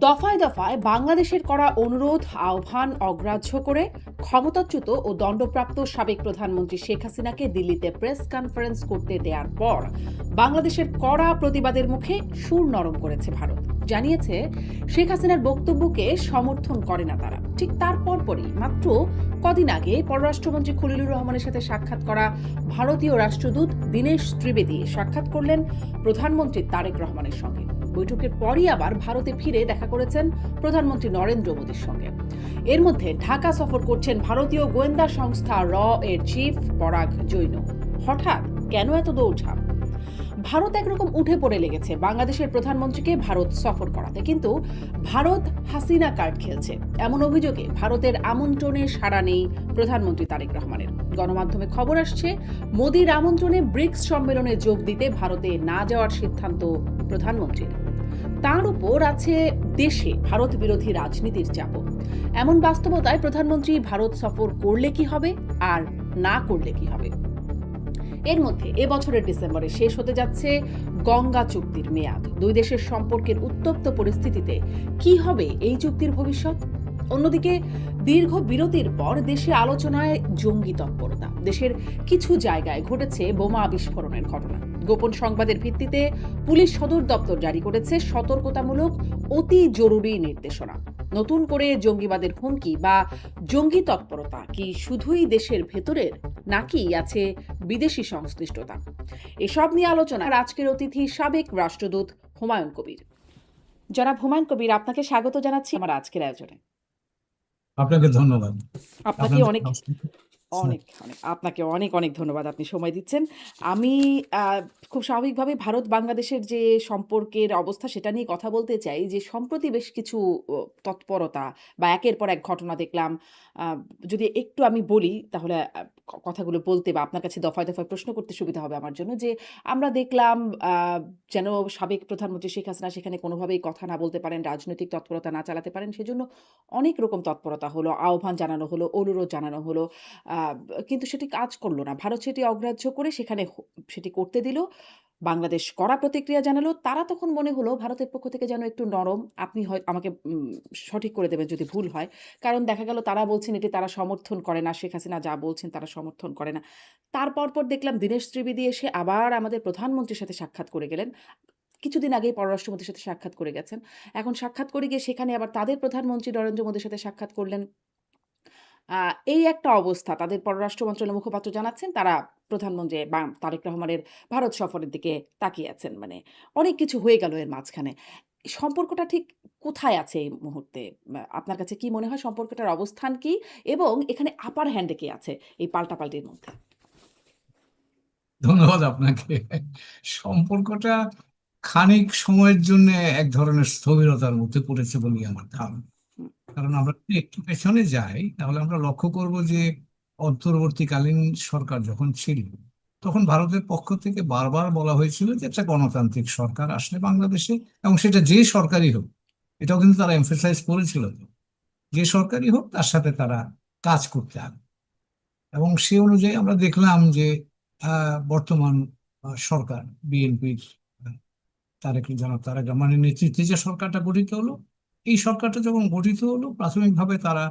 দফায় দফায় বাংলাদেশের করা অনুরোধ আহ্বান অগ্রাহ্য করে ক্ষমতাচ্যুত ও দণ্ডপ্রাপ্ত সাবেক প্রধানমন্ত্রী শেখ হাসিনাকে দিল্লিতে প্রেস কনফারেন্স করতে দেওয়ার পর বাংলাদেশের কড়া প্রতিবাদের মুখে সুর নরম করেছে ভারত। জানিয়েছে শেখ হাসিনার বক্তব্যকে সমর্থন করে না তারা। ঠিক তার পরপরই মাত্র কদিন আগে পররাষ্ট্রমন্ত্রী খলিলুর রহমানের সাথে সাক্ষাৎ করা ভারতীয় রাষ্ট্রদূত দীনেশ ত্রিবেদী সাক্ষাৎ করলেন প্রধানমন্ত্রী তারেক রহমানের সঙ্গে। বৈঠকের পরই আবার ভারতে ফিরে দেখা করেছেন প্রধানমন্ত্রী নরেন্দ্র মোদীর সঙ্গে। এর মধ্যে ঢাকা সফর করছেন ভারতীয় গোয়েন্দা সংস্থা এর চিফ পরাগ জৈন। হঠাৎ কেন এত দৌড়ঝাঁপ? ভারত একরকম উঠে পড়ে লেগেছে বাংলাদেশের প্রধানমন্ত্রীকে ভারত সফর করাতে, কিন্তু ভারত হাসিনা কার্ড খেলছে এমন অভিযোগে ভারতের আমন্ত্রণে সাড়া নেই প্রধানমন্ত্রী তারেক রহমানের। গণমাধ্যমে খবর আসছে মোদির আমন্ত্রণে ব্রিক্স সম্মেলনে যোগ দিতে ভারতে না যাওয়ার সিদ্ধান্ত প্রধানমন্ত্রীর। তার উপর আছে দেশে ভারত বিরোধী রাজনীতির চাপ। এমন বাস্তবতায় প্রধানমন্ত্রী ভারত সফর করলে কি হবে আর না করলে কি হবে? এর মধ্যে এবছরের ডিসেম্বরে শেষ হতে যাচ্ছে গঙ্গা চুক্তির মেয়াদ। দুই দেশের সম্পর্কের উত্তপ্ত পরিস্থিতিতে কি হবে এই চুক্তির ভবিষ্যৎ? অন্যদিকে দীর্ঘ বিরতির পর দেশে আলোচনায় জঙ্গি তৎপরতা। দেশের কিছু জায়গায় ঘটেছে বোমা বিস্ফোরণের ঘটনা। গোপন সংবাদের ভিত্তিতে পুলিশ সদর দপ্তর জারি করেছে সতর্কতামূলক অতি জরুরি নির্দেশনা। নতুন করে জঙ্গিবাদের হুমকি বা জঙ্গি তৎপরতা কি শুধুই দেশের ভেতরের, নাকি আছে বিদেশি সংশ্লিষ্টতা? এসব নিয়ে আলোচনার আজকের অতিথি সাবেক রাষ্ট্রদূত হুমায়ুন কবির। জনাব হুমায়ুন কবির, আপনাকে স্বাগত জানাচ্ছি আমার আজকের আয়োজনে। আপনাকে ধন্যবাদ। আপনাকে অনেক অনেক অনেক আপনাকে অনেক অনেক ধন্যবাদ, আপনি সময় দিচ্ছেন। আমি খুব স্বাভাবিকভাবে ভারত বাংলাদেশের যে সম্পর্কের অবস্থা সেটা নিয়ে কথা বলতে চাই। যে সম্প্রতি বেশ কিছু তৎপরতা বা একের পর এক ঘটনা দেখলাম। আ যদি একটু আমি বলি তাহলে কথাগুলো বলতে বা আপনার কাছে দফায় দফায় প্রশ্ন করতে সুবিধা হবে আমার জন্য। যে আমরা দেখলাম আ যেন সাবেক প্রধানমন্ত্রী শেখ হাসিনা সেখানে কোনোভাবেই কথা না বলতে পারেন, রাজনৈতিক তৎপরতা না চালাতে পারেন। সেজন্য অনেক রকম তৎপরতা হলো, আহ্বান জানানো হলো, অনুরোধ জানানো হলো। আ কিন্তু সেটি কাজ করল না। ভারত সেটি অগ্রাহ্য করে সেখানে সেটি করতে দিল। বাংলাদেশ কড়া প্রতিক্রিয়া জানালো। তারা তখন মনে হলো ভারতের পক্ষ থেকে যেন একটু নরম। আপনি আমাকে সঠিক করে দেবেন যদি ভুল হয়। কারণ দেখা গেল তারা বলছেন এটি তারা সমর্থন করে না। শেখ হাসিনা যা বলছেন তারা সমর্থন করে না। তার পরপর দেখলাম দীনেশ ত্রিবেদী এসে আবার আমাদের প্রধানমন্ত্রীর সাথে সাক্ষাৎ করে গেলেন। কিছুদিন আগেই পররাষ্ট্রমন্ত্রীর সাথে সাক্ষাৎ করে গেছেন। এখন সাক্ষাৎ করে গিয়ে সেখানে আবার তাদের প্রধানমন্ত্রী নরেন্দ্র মোদির সাথে সাক্ষাৎ করলেন। আ এই একটা অবস্থা। তাদের পররাষ্ট্র মন্ত্রণালয়ের মুখপাত্র জানাচ্ছেন তারা প্রধানমন্ত্রী তারেক রহমানের ভারত সফরের দিকে তাকিয়ে আছেন। মানে অনেক কিছু হয়ে গেল এর মাঝখানে। সম্পর্কটা ঠিক কোথায় আছে এই মুহূর্তে? আপনার কাছে কি মনে হয় সম্পর্কটার অবস্থান কি? এবং এখানে আপার হ্যান্ড এ কে আছে এই পাল্টাপাল্টির মধ্যে? ধন্যবাদ আপনাকে। সম্পর্কটা খানিক সময়ের জন্য এক ধরনের স্থবিরতার মধ্যে পড়েছে বলেই আমার ধারণা। হুম, কারণ আমরা যদি একটু পেছনে যাই তাহলে আমরা লক্ষ্য করব যে অন্তর্বর্তীকালীন সরকার যখন ছিল তখন ভারতের পক্ষ থেকে বারবার বলা হয়েছিল যে একটা গণতান্ত্রিক সরকার আসলে বাংলাদেশে, এবং সেটা যে সরকারই হোক, এটাও কিন্তু তারা এমফেসাইজ করেছিল তো, যে সরকারই হোক তার সাথে তারা কাজ করতে হবে। এবং সে অনুযায়ী আমরা দেখলাম যে বর্তমান সরকার বিএনপির জনাব তারেক রহমানের নেতৃত্বে যে সরকারটা গঠিত হলো, এই সরকারটা যখন গঠিত হলো প্রাথমিকভাবে তারা,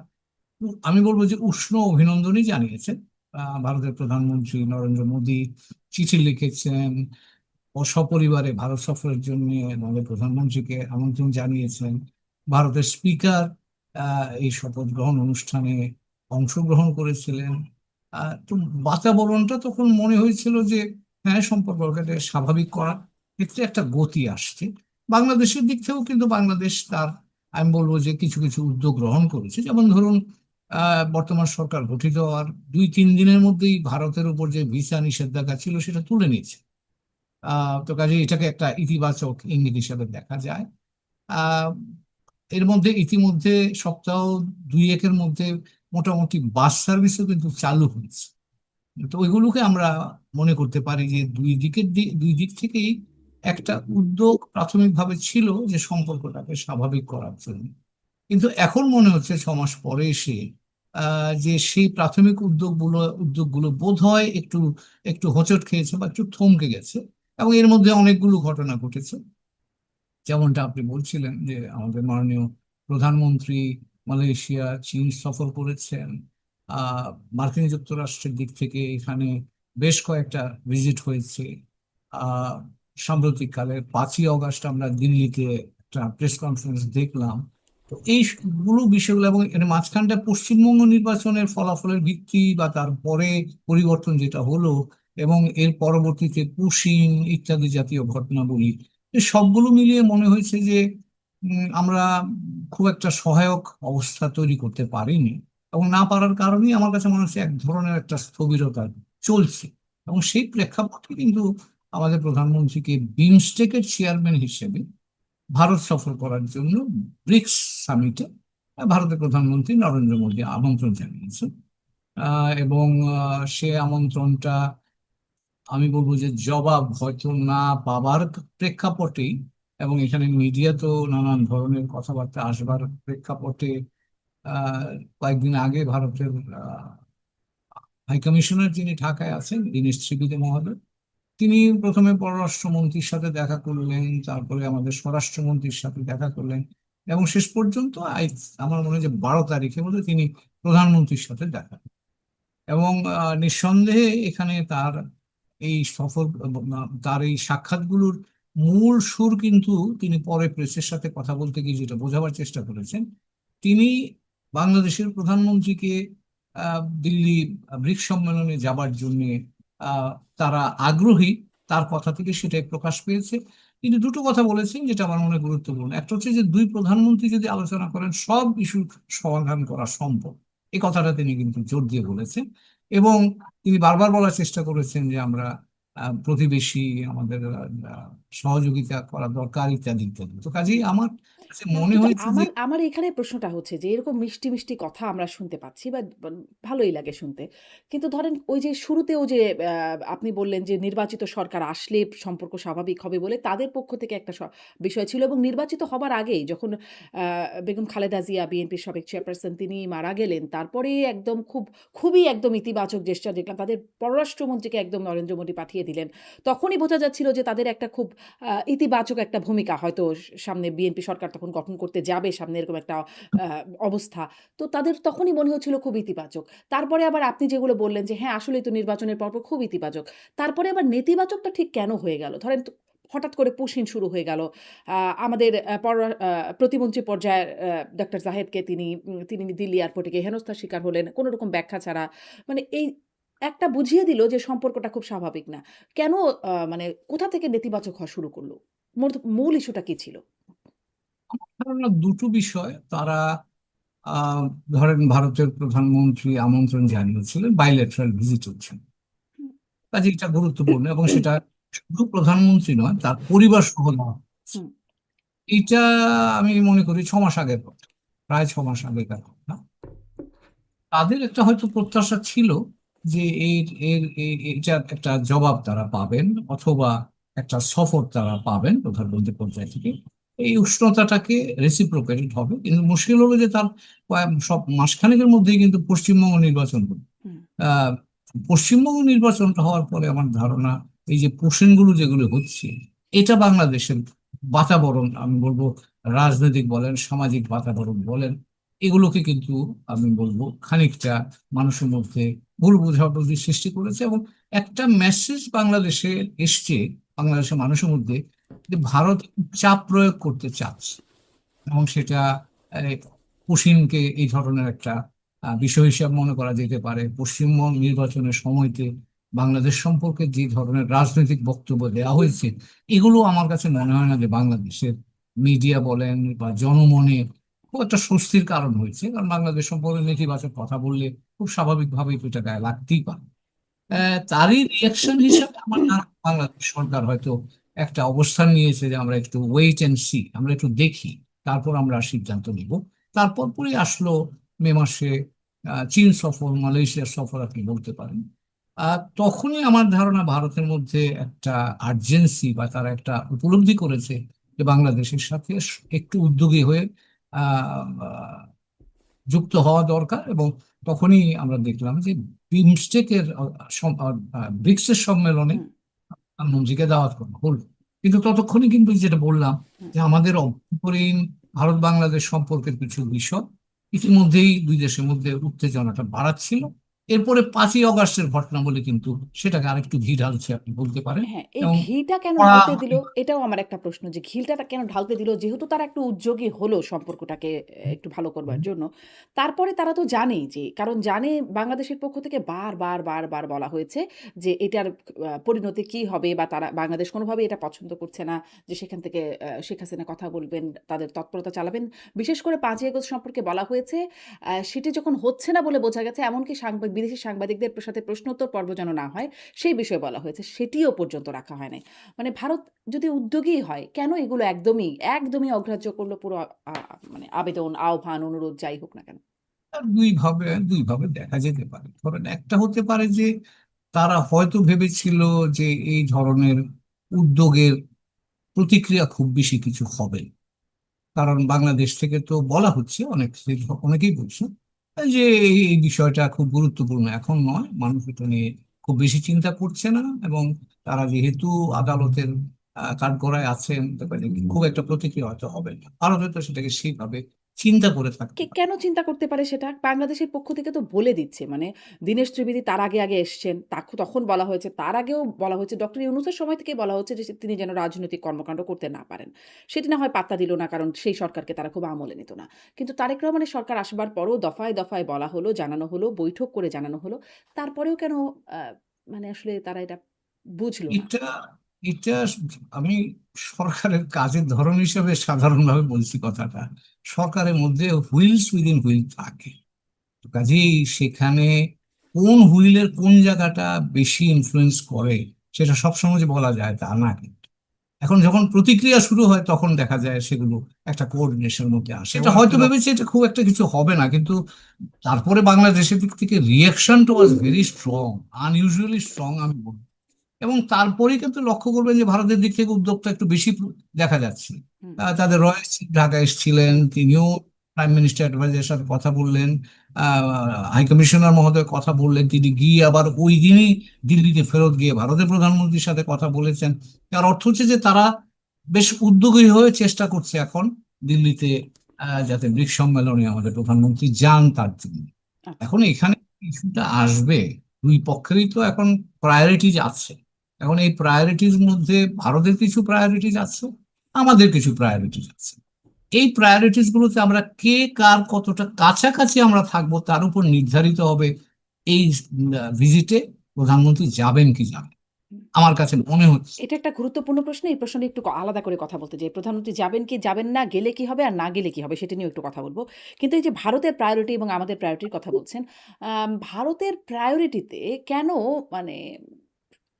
আমি বলবো যে উষ্ণ অভিনন্দনই জানিয়েছে। ভারতের প্রধানমন্ত্রী নরেন্দ্র মোদী চিঠি লিখেছেন ও সপরিবারে ভারত সফরের জন্য আমাদের প্রধানমন্ত্রীকে আমন্ত্রণ জানিয়েছেন। ভারতের স্পিকার এই শপথ গ্রহণ অনুষ্ঠানে অংশগ্রহণ করেছিলেন। তো বাতাবরণটা তখন মনে হয়েছিল যে হ্যাঁ, সম্পর্কটাকে স্বাভাবিক করার ক্ষেত্রে একটা গতি আসছে। বাংলাদেশের দিক থেকেও কিন্তু বাংলাদেশ তার, আমি বলবো যে কিছু কিছু উদ্যোগ গ্রহণ করেছে। যেমন ধরুন, বর্তমান সরকার গঠিত হওয়ার 2-3 দিনের মধ্যেই ভারতের উপর যে ভিসা নিষেধাজ্ঞা ছিল সেটা তুলে নিয়েছে। তো কাজে এটাকে একটা ইতিবাচক ইঙ্গিত হিসেবে দেখা যায়। আহ এর মধ্যে ইতিমধ্যে সপ্তাহ 2-1-এর মধ্যে মোটামুটি বাস সার্ভিসও কিন্তু চালু হয়েছে। তো ওইগুলোকে আমরা মনে করতে পারি যে দুই দিক থেকেই একটা উদ্যোগ প্রাথমিকভাবে ছিল যে সম্পর্কটাকে স্বাভাবিক করার জন্য। কিন্তু এখন মনে হচ্ছে 6 মাস পরে এসে যে সেই প্রাথমিক উদ্যোগগুলো বোধ হয় একটু একটু হোঁচট খেয়েছে বা একটু থমকে গেছে, এবং এর মধ্যে অনেকগুলো ঘটনা ঘটেছে। যেমনটা আপনি বলছিলেন যে আমাদের মাননীয় প্রধানমন্ত্রী মালয়েশিয়া, চীন সফর করেছেন। আহ মার্কিন যুক্তরাষ্ট্রের দিক থেকে এখানে বেশ কয়েকটা ভিজিট হয়েছে। আহ সাম্প্রতিককালে 5ই অগাস্ট আমরা দিল্লিতে একটা প্রেস কনফারেন্স দেখলাম। তো এইগুলো বিষয়গুলো, এবং এর মাঝখানটা পশ্চিমবঙ্গ নির্বাচনের ফলাফলের ভিত্তি বা তারপরে পরিবর্তন যেটা হলো, এবং এর পরবর্তীতে পুশিং ইত্যাদি জাতীয় ঘটনাবলী, এই সবগুলো মিলিয়ে মনে হয়েছে যে আমরা খুব একটা সহায়ক অবস্থা তৈরি করতে পারিনি। এবং না পারার কারণেই আমার কাছে মনে হচ্ছে এক ধরনের একটা স্থবিরতা চলছে। এবং সেই প্রেক্ষাপটে কিন্তু আমাদের প্রধানমন্ত্রীকে বিমস্টেকের চেয়ারম্যান হিসেবে ভারত সফর করার জন্য ব্রিক্স সামিটে ভারতের প্রধানমন্ত্রী নরেন্দ্র মোদী আমন্ত্রণ জানিয়েছেন। এবং সে আমন্ত্রণটা আমি বলবো যে জবাব হয়তো না পাবার প্রেক্ষাপটেই, এবং এখানে মিডিয়া তো নানান ধরনের কথাবার্তা আসবার প্রেক্ষাপটে আহ কয়েকদিন আগে ভারতের হাই কমিশনার যিনি ঢাকায় আছেন, দীনেশ ত্রিবেদী মহোদয়, তিনি প্রথমে পররাষ্ট্রমন্ত্রীর সাথে দেখা করলেন, তারপরে আমাদের স্বরাষ্ট্রমন্ত্রীর সাথে দেখা করলেন, এবং শেষ পর্যন্ত আমার মনে হয় যে 12 তারিখে মধ্যে তিনি প্রধানমন্ত্রীর সাথে দেখা। এবং নিঃসন্দেহে এখানে তার এই সফর, তার এই সাক্ষাৎগুলোর মূল সুর কিন্তু তিনি পরে প্রেসের সাথে কথা বলতে গিয়ে যেটা বোঝাবার চেষ্টা করেছেন, তিনি বাংলাদেশের প্রধানমন্ত্রীকে দিল্লি ব্রিক্স সম্মেলনে যাবার জন্য আহ, তারা আগ্রহী, তার কথা থেকে সেটাই প্রকাশ পেয়েছে। তিনি দুটো কথা বলেছেন যেটা আমার মনে হয় গুরুত্বপূর্ণ। একটা হচ্ছে যে দুই প্রধানমন্ত্রী যদি আলোচনা করেন সব ইস্যু সমাধান করা সম্ভব, এই কথাটা তিনি কিন্তু জোর দিয়ে বলেছেন। এবং তিনি বারবার বলার চেষ্টা করেছেন যে আমরা প্রতিবেশী, আমাদের সহযোগিতা করা দরকার ইত্যাদি ইত্যাদি। তো কাজেই আমার কাছে না, মনে কিন্তু হয়েছে যে আমার আমার এখানে প্রশ্নটা হচ্ছে যে এরকম মিষ্টি, মিষ্টি কথা আমরা শুনতে পাচ্ছি বা ভালোই লাগে শুনতে। কিন্তু ধরেন ওই যে শুরুতেও যে আপনি বললেন যে নির্বাচিত সরকার আসলে সম্পর্ক স্বাভাবিক হবে বলে তাদের পক্ষ থেকে একটা বিষয় ছিল এবং নির্বাচিত হবার আগেই যখন বেগম খালেদা জিয়া বিএনপির সাবেক চেয়ারপারসন তিনি মারা গেলেন, তারপরে একদম খুবই একদম ইতিবাচক জেস্চার দেখলাম। তাদের পররাষ্ট্রমন্ত্রীকে একদম নরেন্দ্র মোদী পাঠিয়ে দিলেন। তখনই বোঝা যাচ্ছিল যে তাদের একটা খুব ইতিবাচক একটা ভূমিকা হয়তো সামনে বিএনপি সরকার তখন গঠন করতে যাবে, সামনে এরকম একটা আ অবস্থা। তো তাদের তখনই মনে হচ্ছিল খুব ইতিবাচক। তারপরে আবার আপনি যেগুলো বললেন যে হ্যাঁ, আসলেই তো নির্বাচনের পরপর খুব ইতিবাচক। তারপরে আবার নেতিবাচকটা ঠিক কেন হয়ে গেল? ধরেন হঠাৎ করে পুশিন শুরু হয়ে গেল। আমাদের প্রতিমন্ত্রী পর্যায়ের ডক্টর জাহেদকে তিনি দিল্লি এয়ারপোর্টে গিয়ে হেনস্থার শিকার হলেন কোনো রকম ব্যাখ্যা ছাড়া। মানে এই একটা বুঝিয়ে দিল যে সম্পর্কটা খুব স্বাভাবিক না। কেন মানে কোথা থেকে নেতিবাচক হওয়া শুরু করল? মূল ইস্যুটা কি ছিল? ধারণা দুটো বিষয় তারা আহ ধরেন ভারতের প্রধানমন্ত্রী আমন্ত্রণ জানিয়েছিলেন, বাইলেটারাল ভিজিট হচ্ছেন, হুম, কাজে এটা গুরুত্বপূর্ণ। এবং সেটা শুধু প্রধানমন্ত্রী নয়, তার পরিবার সহ নেওয়া হচ্ছে। হুম, এইটা আমি মনে করি 6 মাস আগের কথা, প্রায় 6 মাস আগেকার কথা। তাদের একটা হয়তো প্রত্যাশা ছিল যে এইটার একটা জবাব তারা পাবেন, অথবা একটা সফর তারা পাবেন প্রধানমন্ত্রী পর্যায় থেকে, এই উষ্ণতাটাকে রেসিপ্রোকেটেড হবে। কিন্তু মুশকিল হলো যে তার সব মাসখানেকের মধ্যেই কিন্তু পশ্চিমবঙ্গ নির্বাচন হলো। হুম, আহ পশ্চিমবঙ্গ নির্বাচনটা হওয়ার পরে আমার ধারণা এই যে পোষণগুলো যেগুলো হচ্ছে, এটা বাংলাদেশের বাতাবরণ, আমি বলবো রাজনৈতিক বলেন সামাজিক বাতাবরণ বলেন, এগুলোকে কিন্তু আমি বলবো খানিকটা মানুষের মধ্যে ভুল বোঝাবুঝি সৃষ্টি করেছে। এবং একটা মেসেজ বাংলাদেশে এসছে, বাংলাদেশের মানুষের মধ্যে, যে ভারত চাপ প্রয়োগ করতে চাচ্ছে। এবং সেটা আহ, পুশিনকে এই ধরনের একটা বিষয় হিসাবে মনে করা যেতে পারে। পশ্চিমবঙ্গ নির্বাচনের সময়তে বাংলাদেশ সম্পর্কে যে ধরনের রাজনৈতিক বক্তব্য দেওয়া হয়েছে, এগুলো আমার কাছে মনে হয় না যে বাংলাদেশের মিডিয়া বলেন বা জনমনে খুব একটা স্বস্তির কারণ হয়েছে। কারণ বাংলাদেশ সম্পর্কে নেতিবাচক কথা বললে খুব স্বাভাবিকভাবেই তো এটা গায়ে লাগতেই পারে। তারই রিয়াকশন হিসাবে আমার ধারণা বাংলাদেশ সরকার হয়তো একটা অবস্থান নিয়েছে যে আমরা একটু ওয়েট এন্ড সি, আমরা একটু দেখি, তারপর আমরা সিদ্ধান্ত নিব। তারপর পরই আসলো মে মাসে চীন সফর, মালয়েশিয়া সফর আপনি বলতে পারেন। তখনই আমার ধারণা ভারতের মধ্যে একটা আর্জেন্সি বা তারা একটা উপলব্ধি করেছে যে বাংলাদেশের সাথে একটু উদ্যোগী হয়ে আহ যুক্ত হওয়া দরকার। এবং তখনই আমরা দেখলাম যে বিমস্টেকের ব্রিক্সের সম্মেলনে হুম। প্রধানমন্ত্রীকে দাওয়াত করা হলো। কিন্তু ততক্ষণে কিন্তু যেটা বললাম হুম। যে আমাদের অভ্যন্তরীণ ভারত বাংলাদেশ সম্পর্কের কিছু বিষয় ইতিমধ্যেই দুই দেশের মধ্যে উত্তেজনাটা বাড়াচ্ছিল। এরপরে 5ই অগাস্টের ঘটনা বলে কিন্তু সেটাকে আরেকটু ঘি ঢালছে আপনি বলতে পারেন। হ্যাঁ, এই এবং ঘিটা কেন কড়া ঢালতে দিল? এটাও আমার একটা প্রশ্ন যে ঘিলটাটা কেন ঢালতে দিল? যেহেতু তারা একটু উদ্যোগী হলো সম্পর্কটাকে একটু ভালো করবার জন্য। তারপরে তারা তো জানেই যে কারণ জানে বাংলাদেশের পক্ষ থেকে বারবার বলা হয়েছে যে এটার পরিণতি কি হবে বা তারা বাংলাদেশ কোনোভাবেই এটা পছন্দ করছে না যে সেখান থেকে শেখ হাসিনা কথা বলবেন, তাদের তৎপরতা চালাবেন। বিশেষ করে ৫ই আগস্ট সম্পর্কে বলা হয়েছে সেটি যখন হচ্ছে না বলে বোঝা গেছে এমনকি বিদেশি সাংবাদিকদের সাথে প্রশ্নোত্তর পর্ব যেন না হয় সেই বিষয়ে বলা হয়েছে। সেটিও পর্যন্ত রাখা হয় নাই। মানে ভারত যদি উদ্যোগী হয়, কেন এগুলো একদমই অগ্রাহ্য করল পুরো আ মানে আবেদন, আহ্বান, অনুরোধ যাই হোক না কেন? আর দুই ভাবে দেখা যেতে পারে। ধরেন একটা হতে পারে যে তারা হয়তো ভেবেছিল যে এই ধরনের উদ্যোগের প্রতিক্রিয়া খুব বেশি কিছু হবে না। কারণ বাংলাদেশ থেকে তো বলা হচ্ছে অনেকেই বলছে যে এই বিষয়টা খুব গুরুত্বপূর্ণ, এখন নয়, মানুষ এটা নিয়ে খুব বেশি চিন্তা করছে না। এবং তারা যেহেতু আদালতের কাঠগড়ায় আছেন, তারপরে খুব একটা প্রতিক্রিয়া হয়তো হবে না। ভারত হয়তো সেটাকে সেইভাবে চিন্তা করে থাকতে পারে। কেন চিন্তা করতে পারে সেটা? বাংলাদেশের পক্ষ থেকে তো বলে দিচ্ছে। মানে দীনেশ ত্রিবেদী তার আগে এসছেন। তখন বলা হয়েছে, তার আগেও বলা হয়েছে, ডক্টর ইউনূসের সময় থেকেই বলা হচ্ছে যে তিনি যেন রাজনৈতিক কর্মকাণ্ড করতে না পারেন। সেটি না হয় পাত্তা দিল না কারণ সেই সরকারকে তারা খুব আমলে নিত না। কিন্তু তারেক রহমানের সরকার আসবার পরও দফায় বলা হলো, জানানো হলো, বৈঠক করে জানানো হলো। তারপরেও কেন আ মানে আসলে তারা এটা বুঝল না? এটা এটা আমি সরকারের কাজের ধরন হিসেবে সাধারণভাবে বলছি কথাটা। সরকারের মধ্যে হুইলস উইদিন হুইল থাকে। তো কাজেই সেখানে কোন হুইলের কোন জায়গাটা বেশি ইনফ্লুয়েন্স করে সেটা সবসময় যে বলা যায় তা না। এখন যখন প্রতিক্রিয়া শুরু হয় তখন দেখা যায় সেগুলো একটা কোঅর্ডিনেশনের মধ্যে আসে। এটা হয়তো ভেবেছে এটা খুব একটা কিছু হবে না, কিন্তু তারপরে বাংলাদেশের দিক থেকে রিয়াকশনটা was very strong, unusually strong আমি বলবো। এবং তারপরেই কিন্তু লক্ষ্য করবেন যে ভারতের দিক থেকে উদ্যোগটা একটু বেশি দেখা যাচ্ছে। হুম, তাদের রয়েস ঢাকা এসেছিলেন, তিনিও প্রাইম মিনিস্টার অ্যাডভাইজারের সাথে কথা বললেন, হাই কমিশনার মহোদয় কথা বললেন, তিনি গিয়ে আবার ওই দিনই দিল্লিতে ফেরত গিয়ে ভারতের প্রধানমন্ত্রীর সাথে কথা বলেছেন। তার অর্থ হচ্ছে যে তারা বেশ উদ্যোগী হয়ে চেষ্টা করছে এখন দিল্লিতে যাতে ব্রিক্স সম্মেলনে আমাদের প্রধানমন্ত্রী যান তার জন্য। আচ্ছা। এখন এখানে ইস্যুটা আসবে, দুই পক্ষেরই তো এখন প্রায়োরিটিজ আছে। এখন এই প্রায়োরিটির মধ্যে ভারতের কিছু প্রায়োরিটিজ আছে, আমাদের কিছু প্রায়োরিটিজ আছে। এই প্রায়োরিটিস গুলোতে আমরা কে কার কতটা কাছাকাছি আমরা থাকবো তার উপর নির্ধারিত হবে এই ভিজিটে প্রধানমন্ত্রী যাবেন কি যাবেন। আমার কাছে মনে হচ্ছে এটা একটা গুরুত্বপূর্ণ প্রশ্ন। এই প্রশ্ন নিয়ে একটু আলাদা করে কথা বলতে চাই। প্রধানমন্ত্রী যাবেন কি যাবেন না, গেলে কি হবে আর না গেলে কি হবে সেটা নিয়েও একটু কথা বলব। কিন্তু এই যে ভারতের প্রায়োরিটি এবং আমাদের প্রায়োরিটির কথা বলছেন, ভারতের প্রায়োরিটিতে কেন মানে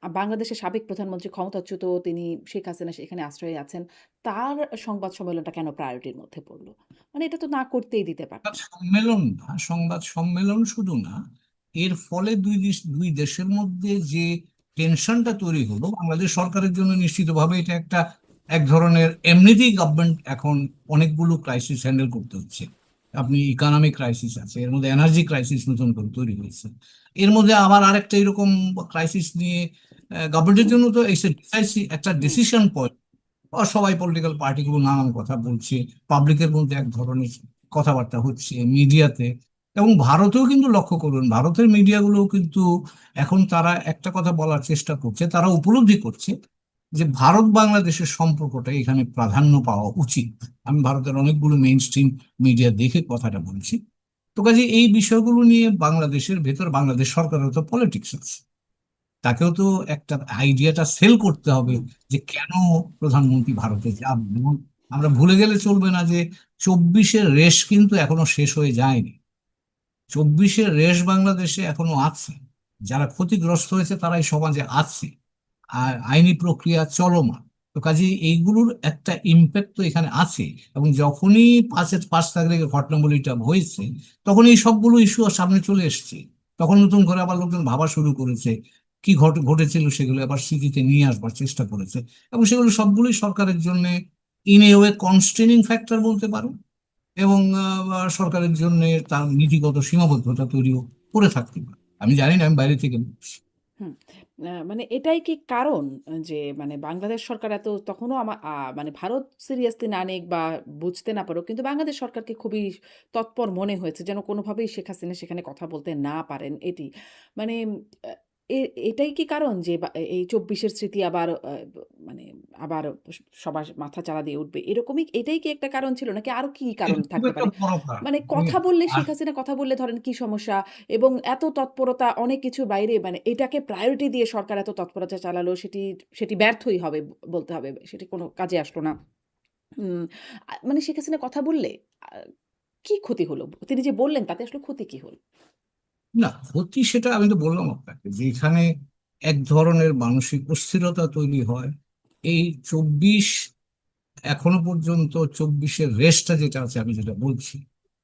বাংলাদেশের সাবেক প্রধানমন্ত্রী ক্ষমতাচ্যুত তিনি শেখ হাসিনা সেখানে আশ্রয়ে আছেন। তার সংবাদ সম্মেলনটা কেন প্রায়োরিটির মধ্যে পড়ল? মানে এটা তো না করতেই দিতে পারতেন। সংবাদ সম্মেলন শুধু না, এর ফলে দুই দেশের মধ্যে যে টেনশনটা তৈরি হলো বাংলাদেশ সরকারের জন্য নিশ্চিতভাবে এটা একটা এক ধরনের, এমনিতেই গভর্নমেন্ট এখন অনেকগুলো ক্রাইসিস হ্যান্ডেল করতে হচ্ছে। আপনি ইকোনমিক ক্রাইসিস আছে, এর মধ্যে এনার্জি ক্রাইসিস নতুন করে তৈরি হয়েছে, এর মধ্যে আবার আরেকটা এরকম ক্রাইসিস নিয়ে গভর্নমেন্টের জন্য তো একটা হুম। Decision point. সবাই পলিটিক্যাল পার্টিগুলো নানান কথা বলছে, পাবলিকের মধ্যে এক ধরনের কথাবার্তা হচ্ছে মিডিয়াতে। এবং ভারতেও কিন্তু লক্ষ্য করুন, ভারতের মিডিয়াগুলোও কিন্তু এখন তারা একটা কথা বলার চেষ্টা করছে, তারা উপলব্ধি করছে যে ভারত বাংলাদেশের সম্পর্কটা এখানে প্রাধান্য পাওয়া উচিত। আমি ভারতের অনেকগুলো মেইন স্ট্রিম মিডিয়া দেখে কথাটা বলছি। তো কাজে এই বিষয়গুলো নিয়ে বাংলাদেশের ভেতর বাংলাদেশ সরকারের তো পলিটিক্স আছে, তাকেও তো একটা আইডিয়াটা সেল করতে হবে যে কেন প্রধানমন্ত্রী ভারতে যাবেন। এবং আমরা ভুলে গেলে চলবে না যে 24-এর রেশ কিন্তু এখনো শেষ হয়ে যায়নি। 24-এর রেশ বাংলাদেশে এখনো আছে, যারা ক্ষতিগ্রস্ত হয়েছে তারাই সমাজে আছে, আর আইনি প্রক্রিয়া চলমান। তো কাজে এইগুলোর একটা ইম্প্যাক্ট তো এখানে আছে। এবং যখনই 5 তারিখে ঘটনাবলীটা হয়েছে তখন এই সবগুলো ইস্যু সামনে চলে এসেছে। তখন নতুন করে আবার লোকজন ভাবা শুরু করেছে, কি ঘটেছিল সেগুলো আবার স্মৃতিতে নিয়ে আসবার চেষ্টা করেছে। এবং সেগুলো সবগুলোই সরকারের জন্য ইন এ ওয়ে কনস্ট্রেনিং ফ্যাক্টর বলতে পারো। এবং সরকারের জন্য তার নীতিগত সীমাবদ্ধতা তৈরিও করে থাকতে পারে। আমি জানি না, আমি বাইরে থেকে বলছি। হুম। মানে এটাই কি কারণ যে মানে বাংলাদেশ সরকার এত তখনও মানে ভারত সিরিয়াসলি না নিক বা বুঝতে না পারুক, কিন্তু বাংলাদেশ সরকারকে খুবই তৎপর মনে হয়েছে যেন কোনোভাবেই শেখ হাসিনা সেখানে কথা বলতে না পারেন এটি। মানে আ এ এটাই কি কারণ যে এই ২৪ এর স্মৃতি আবার মানে আবার সবার মাথা চাড়া দিয়ে উঠবে? এরকমই এটাই কি একটা কারণ ছিল নাকি আরো কি কারণ এটা খুব থাকতে একটা পারে? বড় কারণ। মানে আমি কথা বললে আস শেখ হাসিনা কথা বললে ধরেন কি সমস্যা? এবং এত তৎপরতা অনেক কিছুর বাইরে মানে এটাকে প্রায়োরিটি দিয়ে সরকার এত তৎপরতা চালালো সেটি ব্যর্থই হবে বলতে হবে। সেটি কোনো কাজে আসলো না। উম মানে শেখ হাসিনা কথা বললে আ কি ক্ষতি হলো? তিনি যে বললেন তাতে আসলে ক্ষতি কি হলো? না, ক্ষতি সেটা আমি তো বললাম আপনাকে যে এখানে এক ধরনের মানসিক অস্থিরতা তৈরি হয়। এই ২৪ এখনো পর্যন্ত ২৪-এর রেশটা যেটা আছে আমি যেটা বলছি,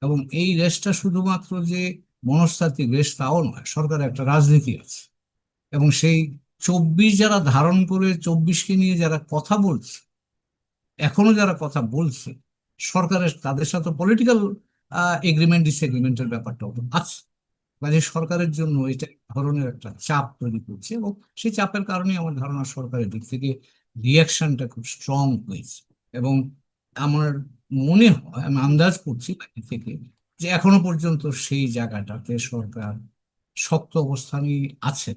এবং এই রেশটা শুধুমাত্র যে মনস্তাত্ত্বিক রেশ তাও নয়, সরকারের একটা রাজনীতি আছে। এবং সেই ২৪ যারা ধারণ করে ২৪-কে নিয়ে যারা কথা বলছে, এখনো যারা কথা বলছে, সরকারের তাদের সাথে পলিটিক্যাল এগ্রিমেন্ট ডিসএগ্রিমেন্টের ব্যাপারটাও তো আছে। কাজে সরকারের জন্য এটা এক ধরনের একটা চাপ তৈরি করছে, এবং সেই চাপের কারণে আমার ধারণা সরকারের দিক থেকে রিয়াকশনটা খুব স্ট্রং হয়েছে। এবং আমার মনে হয়, আমি আন্দাজ করছি বাইরে থেকে, যে এখনো পর্যন্ত সেই জায়গাটাতে সরকার শক্ত অবস্থানই আছে।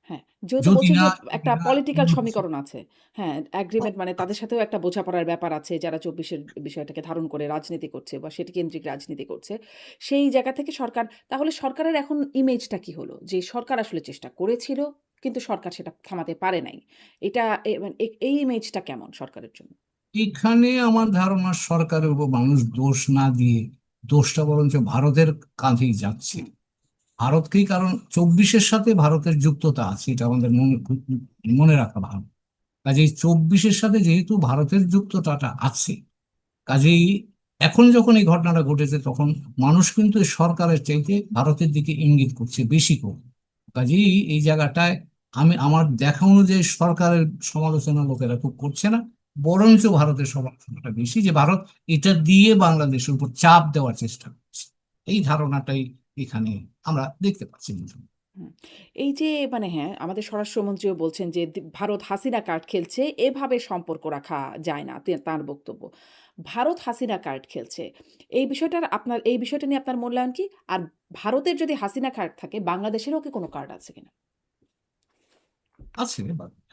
হ্যাঁ, যেহেতু যদি বলছেন না যে যদি একটা না পলিটিক্যাল অন্য কিছু সমীকরণ আছে। হ্যাঁ, এগ্রিমেন্ট মানে তাদের সাথেও একটা বোঝাপড়ার ব্যাপার আছে যারা ২৪ এর বিষয়টাকে ধারণ করে রাজনীতি করছে বা সেটি কেন্দ্রিক রাজনীতি করছে। সেই জায়গা থেকে সরকার তাহলে সরকারের এখন ইমেজটা কি হলো? যে সরকার আসলে চেষ্টা করেছিল কিন্তু সরকার সেটা থামাতে পারে নাই। এটা মানে এই ইমেজটা কেমন সরকারের জন্য? এখানে আমার ধারণা সরকারের উপর মানুষ দোষ না দিয়ে দোষটা বরঞ্চ ভারতের কাঁধেই যাচ্ছে। হুম, ভারতকেই, কারণ ২৪-এর সাথে ভারতের যুক্ততা আছে, এটা আমাদের মনে মনে রাখা ভালো। কাজেই ২৪-এর সাথে যেহেতু ভারতের যুক্ততাটা আছে, কাজেই এখন যখন এই ঘটনাটা ঘটেছে তখন মানুষ কিন্তু এই সরকারের চাইতে ভারতের দিকে ইঙ্গিত করছে বেশি করে। কাজেই এই জায়গাটায় আমি আমার দেখা অনুযায়ী সরকারের সমালোচনা লোকেরা খুব করছে না, বরঞ্চ ভারতের সমালোচনাটা বেশি, যে ভারত এটা দিয়ে বাংলাদেশের উপর চাপ দেওয়ার চেষ্টা করছে। এই ধারণাটাই এখানে আমরা দেখতে পাচ্ছি। হুম। এই যে মানে হ্যাঁ, আমাদের স্বরাষ্ট্রমন্ত্রীও বলছেন যে ভারত হাসিনা কার্ড খেলছে, এভাবে সম্পর্ক রাখা যায় না। তাঁর বক্তব্য। ভারত হাসিনা কার্ড খেলছে। এই বিষয়টা নিয়ে আপনার মূল্যায়ন কি? আর ভারতের যদি হাসিনা কার্ড থাকে, বাংলাদেশেরও কি কোনো কার্ড আছে কিনা? আছে,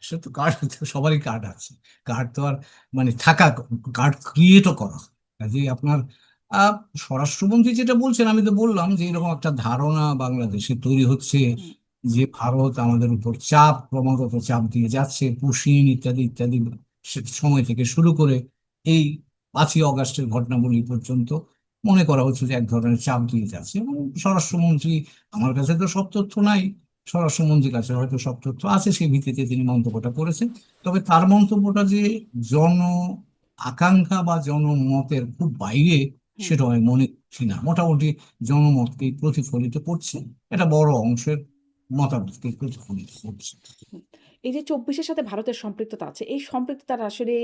সে তো কার্ড, সবারই কার্ড আছে। কার্ড তো আর মানে থাকা, কার্ড ক্রিয়েটও করা হয়। কাজেই আপনার আহ, স্বরাষ্ট্রমন্ত্রী যেটা বলছেন, আমি তো বললাম যে এরকম একটা ধারণা বাংলাদেশে তৈরি হচ্ছে হুম, যে ভারত আমাদের উপর চাপ, ক্রমাগত চাপ দিয়ে যাচ্ছে, পুশিন ইত্যাদি ইত্যাদি সময় থেকে শুরু করে এই ৫ই অগাস্টের ঘটনাবলী পর্যন্ত মনে করা হচ্ছে যে এক ধরনের চাপ দিয়ে যাচ্ছে। এবং স্বরাষ্ট্রমন্ত্রী, আমার কাছে তো সব তথ্য নাই, স্বরাষ্ট্রমন্ত্রীর কাছে হয়তো সব তথ্য আছে, সেই ভিত্তিতে তিনি মন্তব্যটা করেছেন। তবে তার মন্তব্যটা যে জন আকাঙ্ক্ষা বা জনমতের খুব বাইরে, হুম, সেটা আমি মনে করছি না। মোটামুটি জনমতকে প্রতিফলিত করছে, এটা বড় অংশের মতামতকে প্রতিফলিত করছে। হুম। এই যে ২৪ এর সাথে ভারতের সম্পৃক্ততা আছে, এই সম্পৃক্ততাটা আসলে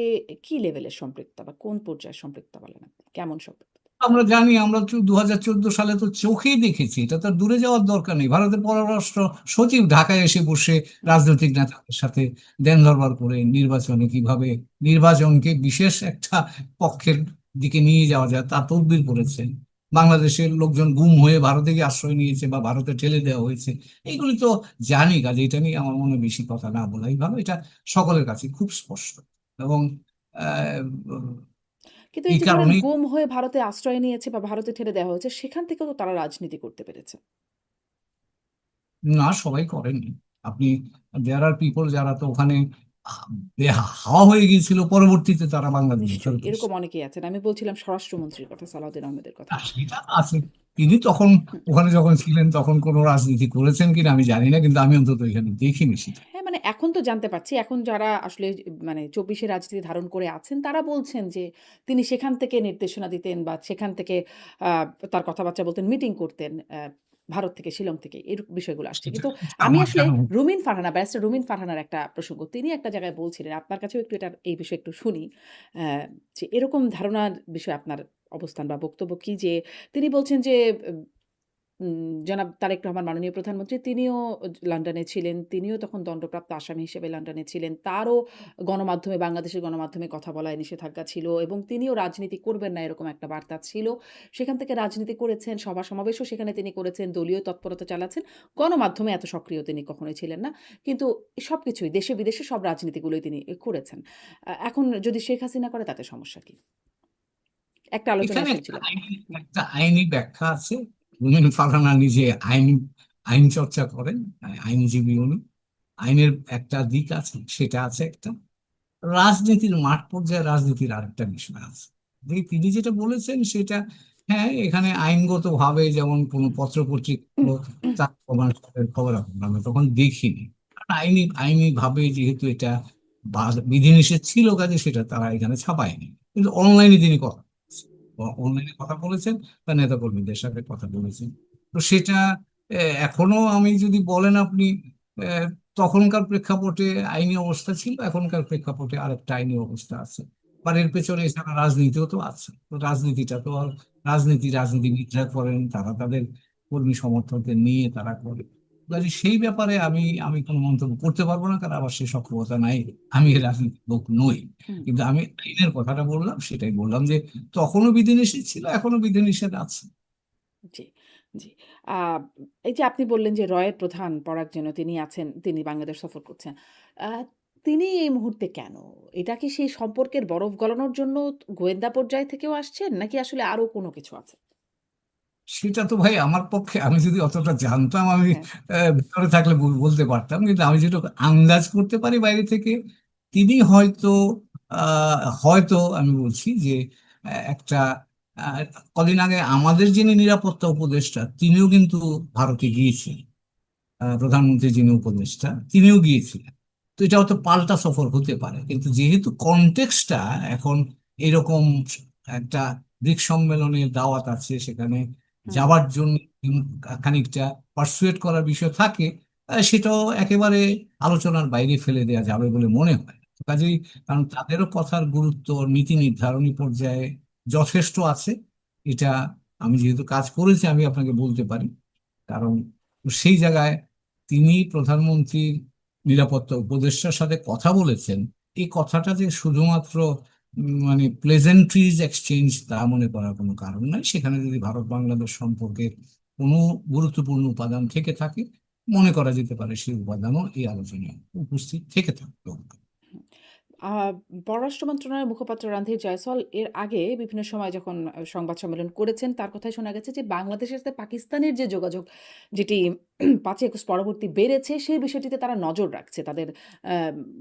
কি লেভেলের সম্পৃক্ততা বা কোন পর্যায়ের সম্পৃক্ততা বলেন আপনি? কেমন সম্পৃক্ততা? আমরা জানি, আমরা তো ২০১৪ সালে তো চোখেই দেখেছি, এটা তো আর দূরে যাওয়ার দরকার নেই। ভারতের পররাষ্ট্র সচিব ঢাকায় এসে বসে হুম, রাজনৈতিক নেতাদের সাথে দেন দরবার করে নির্বাচনে কিভাবে নির্বাচনকে বিশেষ একটা পক্ষের দিকে নিয়ে যাওয়া যায় তা তদবির করেছেন। বাংলাদেশের লোকজন গুম হয়ে ভারতে গিয়ে আশ্রয় নিয়েছে বা ভারতে ঠেলে দেওয়া হয়েছে, এইগুলি তো জানি। কাজে এটা নিয়ে আমার মনে বেশি কথা না বলাই ভালো, এটা সকলের কাছে খুব স্পষ্ট। এবং আহ, কিন্তু এই এই যে ধরেন কারণেই গুম হয়ে ভারতে আশ্রয় নিয়েছে বা ভারতে ঠেলে দেওয়া হয়েছে, সেখান থেকেও তো তারা রাজনীতি করতে পেরেছে। না, সবাই করেননি। আপনি, দেয়ার আর পিপল যারা তো ওখানে আহ, হাওয়া হয়ে গিয়েছিল, পরবর্তীতে তারা বাংলাদেশে নিশ্চয়ই। ফেরত এরকম এসেছে। অনেকেই আছেন। আমি বলছিলাম স্বরাষ্ট্রমন্ত্রীর কথা, সালাউদ্দিন আহমেদের কথা। সেটা আছে। তিনি তখন হুম। ওখানে যখন ছিলেন তখন কোনো রাজনীতি করেছেন কিনা আমি জানি না, কিন্তু আমি অন্তত এখানে দেখিনি সেটা। হ্যাঁ, মানে এখন তো জানতে পারছি। এখন যারা আসলে মানে ২৪ এ রাজনীতি ধারণ করে আছেন, তারা বলছেন যে তিনি সেখান থেকে নির্দেশনা দিতেন বা সেখান থেকে আ তার কথাবার্তা বলতেন, মিটিং করতেন ভারত থেকে, শিলং থেকে এই বিষয়গুলো আসছে। সেটা কিন্তু আমি আমার আসলে জানা ব্যারিস্টার রুমিন ফারহানার একটা প্রসঙ্গ। তিনি একটা জায়গায় বলছিলেন, আপনার কাছেও একটু এই বিষয়ে একটু শুনি। অ্যা যে এরকম ধারণার বিষয়ে আপনার অবস্থান বা বক্তব্য কি? যে তিনি বলছেন যে জনাব তারেক রহমান মাননীয় প্রধানমন্ত্রী তিনিও লন্ডনে ছিলেন। তিনিও তখন দণ্ডপ্রাপ্ত আসামি হিসেবে লন্ডনে ছিলেন। তারও গণমাধ্যমে বাংলাদেশের গণমাধ্যমে কথা বলায় নিষেধাজ্ঞা ছিল এবং তিনিও রাজনীতি করবেন না এরকম একটা বার্তা ছিল। সেখান থেকে রাজনীতি করেছেন, সভা-সমাবেশও সেখানে তিনি করেছেন, দলীয় তৎপরতা চালাচ্ছেন। গণমাধ্যমে এত সক্রিয় তিনি কখনোই ছিলেন না। কিন্তু সবকিছুই দেশে-বিদেশে সব রাজনীতিগুলোই তিনি করেছেন। এখন যদি শেখ হাসিনা করে তাতে সমস্যা কি? একটা আলোচনা এখানে শুনছিলাম। হুম, একটা আইনি ব্যাখ্যা আছে। রুমিন ফারহানা নিজে আইন চর্চা করেন, আইনজীবী উনি। আইনের একটা দিক আছে, সেটা আছে একটা। রাজনীতির মাঠ পর্যায়ে রাজনীতির আরেকটা বিষয় আছে। তিনি যেটা বলেছেন সেটা, হ্যাঁ, এখানে আইনগত ভাবে যেমন কোনো পত্র পত্রিকা তার খবর আমরা তখন দেখিনি। কারণ আইনি ভাবে যেহেতু এটা বিধিনিষেধ ছিল, কাজে সেটা তারা এখানে ছাপায়নি। কিন্তু অনলাইনে তিনি অনলাইনে কথা বলেছেন, তার নেতা কর্মীদের সাথে কথা বলেছেন। তো সেটা এখনো আমি যদি বলেন আপনি, আহ, তখনকার প্রেক্ষাপটে আইনি অবস্থা ছিল, এখনকার প্রেক্ষাপটে আরেকটা আইনি অবস্থা আছে। আর এর পেছনে এছাড়া রাজনীতিও তো আছে। তো রাজনীতিটা তো আর রাজনীতিবিদরা করেন, তারা তাদের কর্মী সমর্থকদের নিয়ে তারা করে। কাজে সেই ব্যাপারে আমি আমি কোনো মন্তব্য করতে পারবো না, কারণ আমার সেই সক্ষমতা নাই। আমি রাজনীতিক লোক নই। হুম। কিন্তু আমি আইনের কথাটা বললাম, সেটাই বললাম যে তখনও বিধিনিষেধ ছিল, এখনো বিধিনিষেধ আছে। জি, জি। আ এই যে আপনি বললেন যে রয়ের প্রধান পরাগ যেন তিনি আছেন, তিনি বাংলাদেশ সফর করছেন। আ তিনি এই মুহূর্তে কেন? এটা কি সেই সম্পর্কের বরফ গলানোর জন্য গোয়েন্দা পর্যায় থেকেও আসছেন? নাকি আসলে আরো কোনো কিছু আছে? সেটা তো ভাই আমার পক্ষে, আমি যদি অতটা জানতাম আমি হ্যাঁ। ভিতরে থাকলে বলতে পারতাম। কিন্তু আমি যেটা আন্দাজ করতে পারি বাইরে থেকে, তিনি হয়তো হয়তো আমি বলছি যে একটা আহ, কদিন আগে আমাদের যিনি নিরাপত্তা উপদেষ্টা তিনিও কিন্তু ভারতে গিয়েছিলেন। প্রধানমন্ত্রী যিনি উপদেষ্টা তিনিও গিয়েছিলেন। তো এটা হয়তো পাল্টা সফর হতে পারে, কিন্তু যেহেতু কনটেক্সটটা এখন এরকম, একটা ব্রিক্স সম্মেলনের দাওয়াত আছে, সেখানে হুম, যাওয়ার জন্য খানিকটা পারসুয়েট করার বিষয় থাকে, সেটাও একেবারে আলোচনার বাইরে ফেলে দেওয়া যাবে বলে মনে হয় না। কাজেই, কারণ তাদেরও কথার গুরুত্ব নীতি নির্ধারণী পর্যায়ে যথেষ্ট আছে। এটা আমি যেহেতু কাজ করেছি আমি আপনাকে বলতে পারি। কারণ সেই জায়গায় তিনি প্রধানমন্ত্রীর নিরাপত্তা উপদেষ্টার সাথে কথা বলেছেন, এই কথাটা যে শুধুমাত্র মানে প্লেজেন্ট্রিজ এক্সচেঞ্জ তা মনে করার কোনো কারণ নাই। সেখানে যদি ভারত বাংলাদেশ সম্পর্কের কোনো গুরুত্বপূর্ণ উপাদান থেকে থাকে, মনে করা যেতে পারে সেই উপাদানও এই আলোচনায় উপস্থিত থেকে থাকবে। হুম। আ পররাষ্ট্র মন্ত্রণালয়ের মুখপাত্র রণধীর জয়সওয়াল এর আগে বিভিন্ন সময় যখন সংবাদ সম্মেলন করেছেন, তার কথায় শোনা গেছে যে বাংলাদেশের সাথে পাকিস্তানের যে যোগাযোগ যেটি ৫ই আগস্ট পরবর্তী বেড়েছে, সেই বিষয়টিতে তারা নজর রাখছে। তাদের আ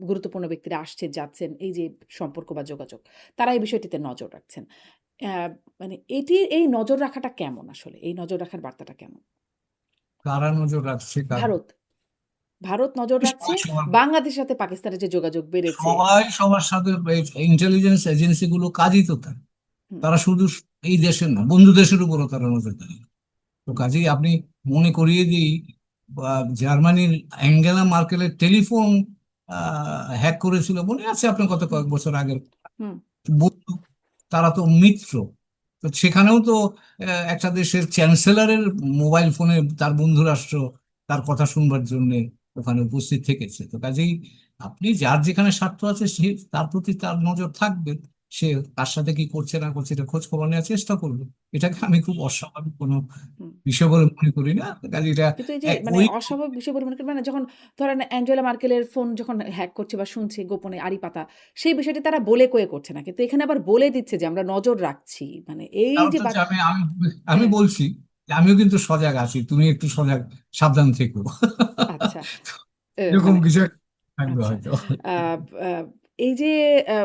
গুরুত্বপূর্ণ ব্যক্তিরা আসছেন, যাচ্ছেন, এই যে সম্পর্ক বা যোগাযোগ, তারা এই বিষয়টিতে নজর রাখছেন। মানে এই নজর রাখাটা কেমন আসলে? এই নজর রাখার বার্তাটা কেমন? কারা নজর রাখছে কার? ভারত, ভারত নজর রাখছে সবাই সবার বাংলাদেশের সাথে পাকিস্তানের যে যোগাযোগ বেড়েছে। সবাই সবার সাথে, ইন্টেলিজেন্স এজেন্সি গুলো কাজই তো তাই। হুম, তারা শুধু এই দেশের না, বন্ধু দেশের উপরও তারা নজরদারি। তো হুম, কাজেই আপনি মনে করিয়ে দিই, জার্মানির অ্যাঙ্গেলা মার্কেলের টেলিফোন হ্যাক করেছিল, মনে আছে আপনার, কত হুম, কয়েক বছর আগের হুম, বন্ধু। তারা তো মিত্র। তো সেখানেও তো একটা দেশের চ্যান্সেলরের মোবাইল ফোনে তার বন্ধু রাষ্ট্র তার কথা শুনবার জন্য ওখানে উপস্থিত থেকেছে। তো কাজেই আপনি যার যেখানে স্বার্থ আছে সে তার প্রতি তার নজর থাকবে। সে কার সাথে কি করছে না করছে এটা খোঁজ খবর নেওয়ার চেষ্টা করবে। এটাকে আমি খুব অস্বাভাবিক কোনো হুম। বিষয় বলে মনে করি না। কাজে এটা কিন্তু এই যে মানে ওই অস্বাভাবিক বিষয় বলে মনে করেন মানে যখন ধরেন অ্যাঞ্জেলা মার্কেলের ফোন যখন হ্যাক করছে বা শুনছে গোপনে আড়ি পাতা, সেই বিষয়টি তারা বলে কয়ে করছে না। কিন্তু এখানে আবার বলে দিচ্ছে যে আমরা নজর রাখছি। মানে এই যে কারণটা বা হচ্ছে, আমি আমি আমি হ্যাঁ, বলছি যে আমিও কিন্তু সজাগ আছি, তুমি একটু সজাগ, সাবধান থেকো। আচ্ছা। এরকম মানে কিছু থাকবে আচ্ছা। হয়তো। আ আ এই যে আ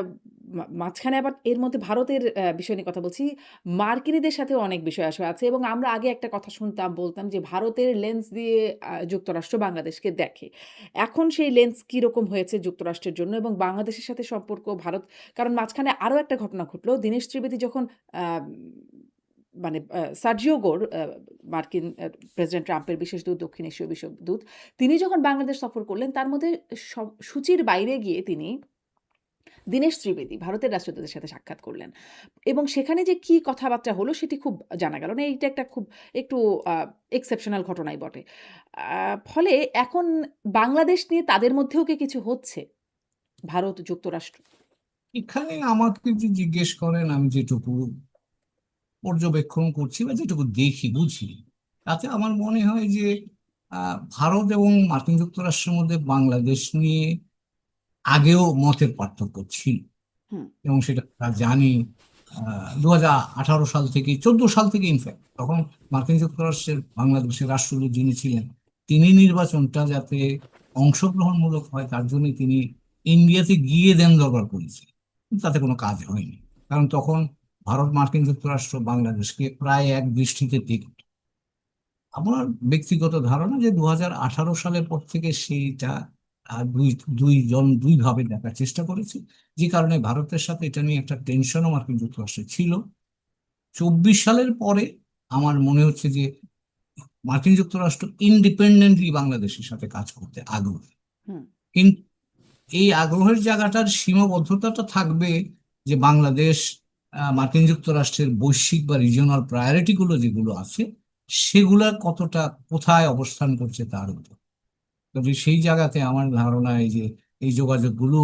মাঝখানে আবার এর মধ্যে ভারতের বিষয় নিয়ে কথা বলছি। মার্কিনীদের সাথেও অনেক বিষয় আসলে আছে এবং আমরা আগে একটা কথা শুনতাম, বলতাম যে ভারতের লেন্স দিয়ে যুক্তরাষ্ট্র বাংলাদেশকে দেখে। এখন সেই লেন্স কিরকম হয়েছে যুক্তরাষ্ট্রের জন্য এবং বাংলাদেশের সাথে সম্পর্ক ভারত, কারণ মাঝখানে আরো একটা ঘটনা ঘটলো। দীনেশ ত্রিবেদী যখন আম মানে সার্জিও গোর মার্কিন প্রেসিডেন্ট ট্রাম্পের বিশেষ দূত, দক্ষিণ এশীয় বিশেষ দূত, তিনি যখন বাংলাদেশ সফর করলেন তার মধ্যে সূচির বাইরে গিয়ে তিনি দীনেশ ত্রিবেদী ভারতের রাষ্ট্রদূতের সাথে সাক্ষাৎ করলেন এবং সেখানে যে কি কথাবার্তা হলো সেটি খুব জানা গেল না। এইটা একটা খুব একটু এক্সেপশনাল ঘটনাই বটে। ফলে এখন বাংলাদেশ নিয়ে তাদের মধ্যেও কি কিছু হচ্ছে? ভারত, যুক্তরাষ্ট্র? এখানে আমাকে যদি জিজ্ঞেস করেন, আমি যেটুকু পর্যবেক্ষণ করছি বা যেটুকু দেখি বুঝি, তাতে আমার মনে হয় যে ভারত এবং মার্কিন যুক্তরাষ্ট্রের মধ্যে বাংলাদেশ নিয়ে আগেও মতের পার্থক্য ছিল, হুম, এবং সেটা আমরা জানি। 2018 সাল থেকে, 14 সাল থেকে ইনফ্যাক্ট, তখন মার্কিন যুক্তরাষ্ট্রের বাংলাদেশের রাষ্ট্রদূত যিনি ছিলেন, তিনি নির্বাচনটা যাতে অংশগ্রহণমূলক হয় তার জন্য তিনি ইন্ডিয়াতে গিয়ে দেন দরবার করেছিলেন, কিন্তু তাতে কোনো কাজ হয়নি। কারণ তখন ভারত, মার্কিন যুক্তরাষ্ট্র বাংলাদেশকে প্রায় এক দৃষ্টিতে দেখত। আমার ব্যক্তিগত ধারণা যে 2018 সালের পর থেকে সেইটা দুই দুইজন দুইভাবে দেখার চেষ্টা করেছে, যে কারণে ভারতের সাথে এটা নিয়ে একটা টেনশনও মার্কিন যুক্তরাষ্ট্রের ছিল। 24 সালের পরে আমার মনে হচ্ছে যে মার্কিন যুক্তরাষ্ট্র ইন্ডিপেন্ডেন্টলি বাংলাদেশের সাথে কাজ করতে আগ্রহী। হুম, কিন্তু এই আগ্রহের জায়গাটার সীমাবদ্ধতাটা থাকবে যে বাংলাদেশ মার্কিন যুক্তরাষ্ট্রের বৈশ্বিক বা রিজিওনাল প্রায়োরিটি গুলো যেগুলো আছে সেগুলা কতটা কোথায় অবস্থান করছে তার উপর। তবে সেই জায়গাতে আমার ধারণা এই যে এই যোগাযোগগুলো,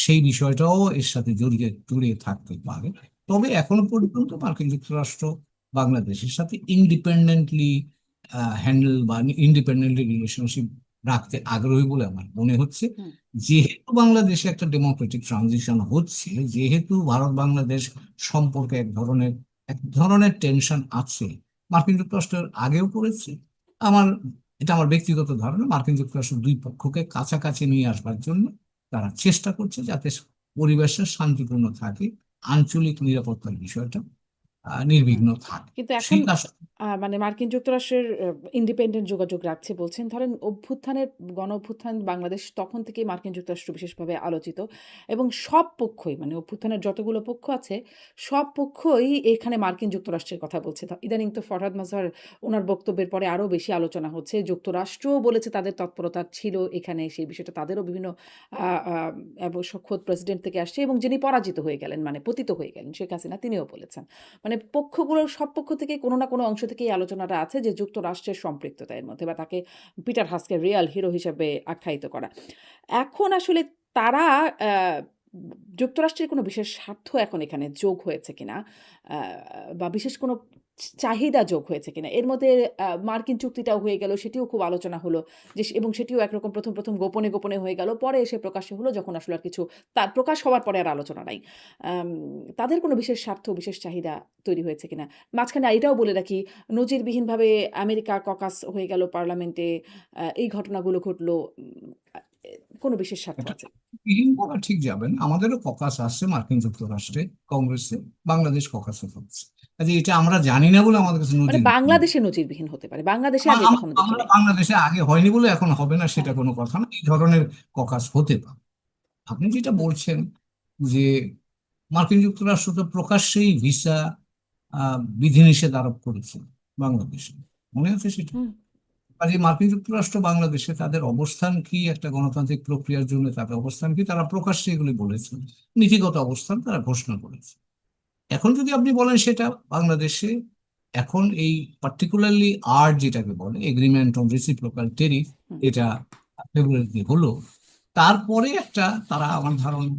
সেই বিষয়টাও এর সাথে জড়িয়ে জড়িয়ে থাকতে পারে। তবে এখনো পর্যন্ত মার্কিন যুক্তরাষ্ট্র বাংলাদেশের সাথে ইন্ডিপেন্ডেন্টলি হ্যান্ডেল বা ইন্ডিপেন্ডেন্টলি রিলেশনশিপ রাখতে আগ্রহী বলে আমার মনে হচ্ছে। হুম। যেহেতু বাংলাদেশে একটা ডেমোক্রেটিক ট্রানজিশন হচ্ছে, যেহেতু ভারত বাংলাদেশ সম্পর্কে এক ধরনের টেনশন আছে, মার্কিন যুক্তরাষ্ট্রের আগেও করেছে। আমার এটা আমার ব্যক্তিগত ধারণা, মার্কিন যুক্তরাষ্ট্র দুই পক্ষকে কাছাকাছি নিয়ে আসবার জন্য তারা চেষ্টা করছে যাতে পরিবেশটা শান্তিপূর্ণ থাকে, আঞ্চলিক নিরাপত্তার বিষয়টা হুম। নির্বিঘ্ন থাকে। কিন্তু এখন সেই কাজ। মানে মার্কিন যুক্তরাষ্ট্রের ইন্ডিপেন্ডেন্ট যোগাযোগ রাখছে বলছেন। ধরেন অভ্যুত্থানের গণ-অভ্যুত্থান বাংলাদেশ তখন থেকেই মার্কিন যুক্তরাষ্ট্র বিশেষভাবে আলোচিত এবং সব পক্ষই মানে অভ্যুত্থানের যতগুলো পক্ষ আছে, সব পক্ষই এখানে মার্কিন যুক্তরাষ্ট্রের কথা বলছে। ইদানিং তো ফরহাদ মাজহার উনার বক্তব্যের পরে আরো বেশি আলোচনা হচ্ছে। যুক্তরাষ্ট্রও বলেছে তাদের তৎপরতা ছিল এখানে, সেই বিষয়টা তাদেরও বিভিন্ন আ আ অবশ্য খোদ প্রেসিডেন্ট থেকে আসছে এবং যিনি পরাজিত হয়ে গেলেন মানে পতিত হয়ে গেলেন শেখ হাসিনা তিনিও বলেছেন। মানে পক্ষগুলোর সব পক্ষ থেকেই কোনো না কোনো অংশ থেকেই আলোচনাটা আছে যে যুক্তরাষ্ট্রের সম্পৃক্ততা এর মধ্যে বা তাকে পিটার হাসকে রিয়াল হিরো হিসেবে আখ্যায়িত করা। এখন আসলে তারা আ যুক্তরাষ্ট্রের কোনো বিশেষ স্বার্থ এখন এখানে যোগ হয়েছে কিনা আ বা বিশেষ কোনো চাহিদা যোগ হয়েছে কিনা? এর মধ্যে মার্কিন চুক্তিটাও হয়ে গেল, সেটিও খুব আলোচনা হলো যে এবং সেটিও একরকম ১ম গোপনে, গোপনে হয়ে গেল। পরে এসে প্রকাশ্যে হলো যখন আসলে আর কিছু তার প্রকাশ হওয়ার পরে আর আলোচনা নাই। আম তাদের কোনো বিশেষ স্বার্থ, বিশেষ চাহিদা তৈরি হয়েছে কিনা? মাঝখানে এটাও বলে রাখি, নজিরবিহীনভাবে আমেরিকা ককাস হয়ে গেল পার্লামেন্টে। এই ঘটনাগুলো ঘটলো। আ এ কোনো বিশেষ স্বার্থ এটা আছে। বিহীন বলা ঠিক যাবে না, আমাদেরও ককাস আছে মার্কিন যুক্তরাষ্ট্রে, কংগ্রেসে, বাংলাদেশ ককাসে হচ্ছে। কাজে এটা আমরা জানি না বলে আমাদের কাছে মানে নজির। বাংলাদেশে নজিরবিহীন হতে পারে। বাংলাদেশে আগে কখনো দেখি আমরা নাই। বাংলাদেশে আগে হয়নি বলে এখন হবে না হ্যাঁ। সেটা কোনো কথা না, এই ধরনের ককাস হতে পারে। আপনি যেটা হুম, বলছেন যে মার্কিন যুক্তরাষ্ট্র তো প্রকাশ্যেই ভিসা বিধিনিষেধ আরোপ করেছে বাংলাদেশে, মনে আছে সেটা? হুম, কাজে মার্কিন যুক্তরাষ্ট্র বাংলাদেশে তাদের অবস্থান কি, একটা গণতান্ত্রিক প্রক্রিয়ার জন্য তাদের অবস্থান কি, তারা প্রকাশ্যে এগুলি বলেছে, নীতিগত অবস্থান তারা ঘোষণা করেছে। এখন যদি আপনি বলেন সেটা বাংলাদেশে এখন এই পার্টিকুলারলি যেটাকে বলে এগ্রিমেন্ট অন রেসিপ্রোকাল টেরিফ, হুম, এটা ফেব্রুয়ারিতে হলো, তারপরে একটা তারা আমার ধারণা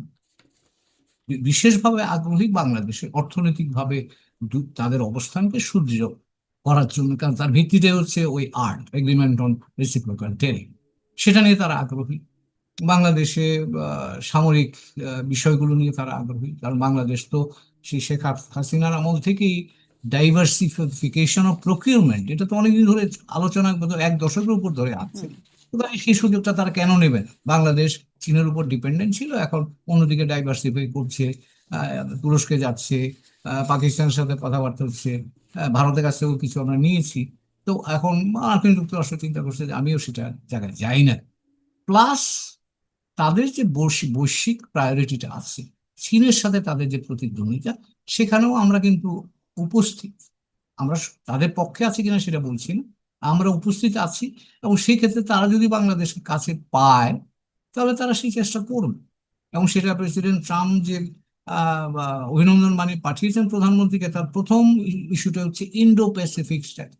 বিশেষভাবে আগ্রহী বাংলাদেশে অর্থনৈতিকভাবে তাদের অবস্থানকে সুদৃঢ় করার জন্য, কারণ তার ভিত্তিটাই হচ্ছে ওই এগ্রিমেন্ট অন রেসিপ্রোকাল টেরিফ। সেটা নিয়ে তারা আগ্রহী। বাংলাদেশে সামরিক বিষয়গুলো নিয়ে তারা আগ্রহী, কারণ বাংলাদেশ তো সেই শেখ হাসিনার আমল থেকেই ডাইভার্সিফিকেশন অফ প্রকিউরমেন্ট, এটা তো অনেকদিন ধরে আলোচনা, বোধ হয় 1 দশকের উপর ধরে আছে। হুম, সুতরাং সেই সুযোগটা তারা কেন নেবে না? বাংলাদেশ চীনের উপর ডিপেন্ডেন্ট ছিল, এখন অন্যদিকে ডাইভার্সিফাই করছে, তুরস্কে যাচ্ছে, পাকিস্তানের সাথে কথাবার্তা হচ্ছে, ভারতের কাছ থেকেও কিছু আমরা নিয়েছি। তো এখন মার্কিন যুক্তরাষ্ট্র চিন্তা করছে যে আমিও সেটা জায়গায় যাই না। প্লাস তাদের যে বৈশ্বিক প্রায়োরিটিটা আছে, চীনের সাথে তাদের যে প্রতিদ্বন্দ্বিতা, সেখানেও আমরা কিন্তু উপস্থিত। আমরা তাদের পক্ষে আছি কিনা সেটা বলছি না, আমরা উপস্থিত আছি। এবং সেই ক্ষেত্রে তারা যদি বাংলাদেশের কাছে পায়, তাহলে তারা সেই চেষ্টা করবে। এবং সেটা প্রেসিডেন্ট ট্রাম্প যে অভিনন্দন বাণী পাঠিয়েছেন প্রধানমন্ত্রীকে, তার প্রথম ইস্যুটা হচ্ছে ইন্ডো প্যাসিফিক স্ট্র্যাটেজি।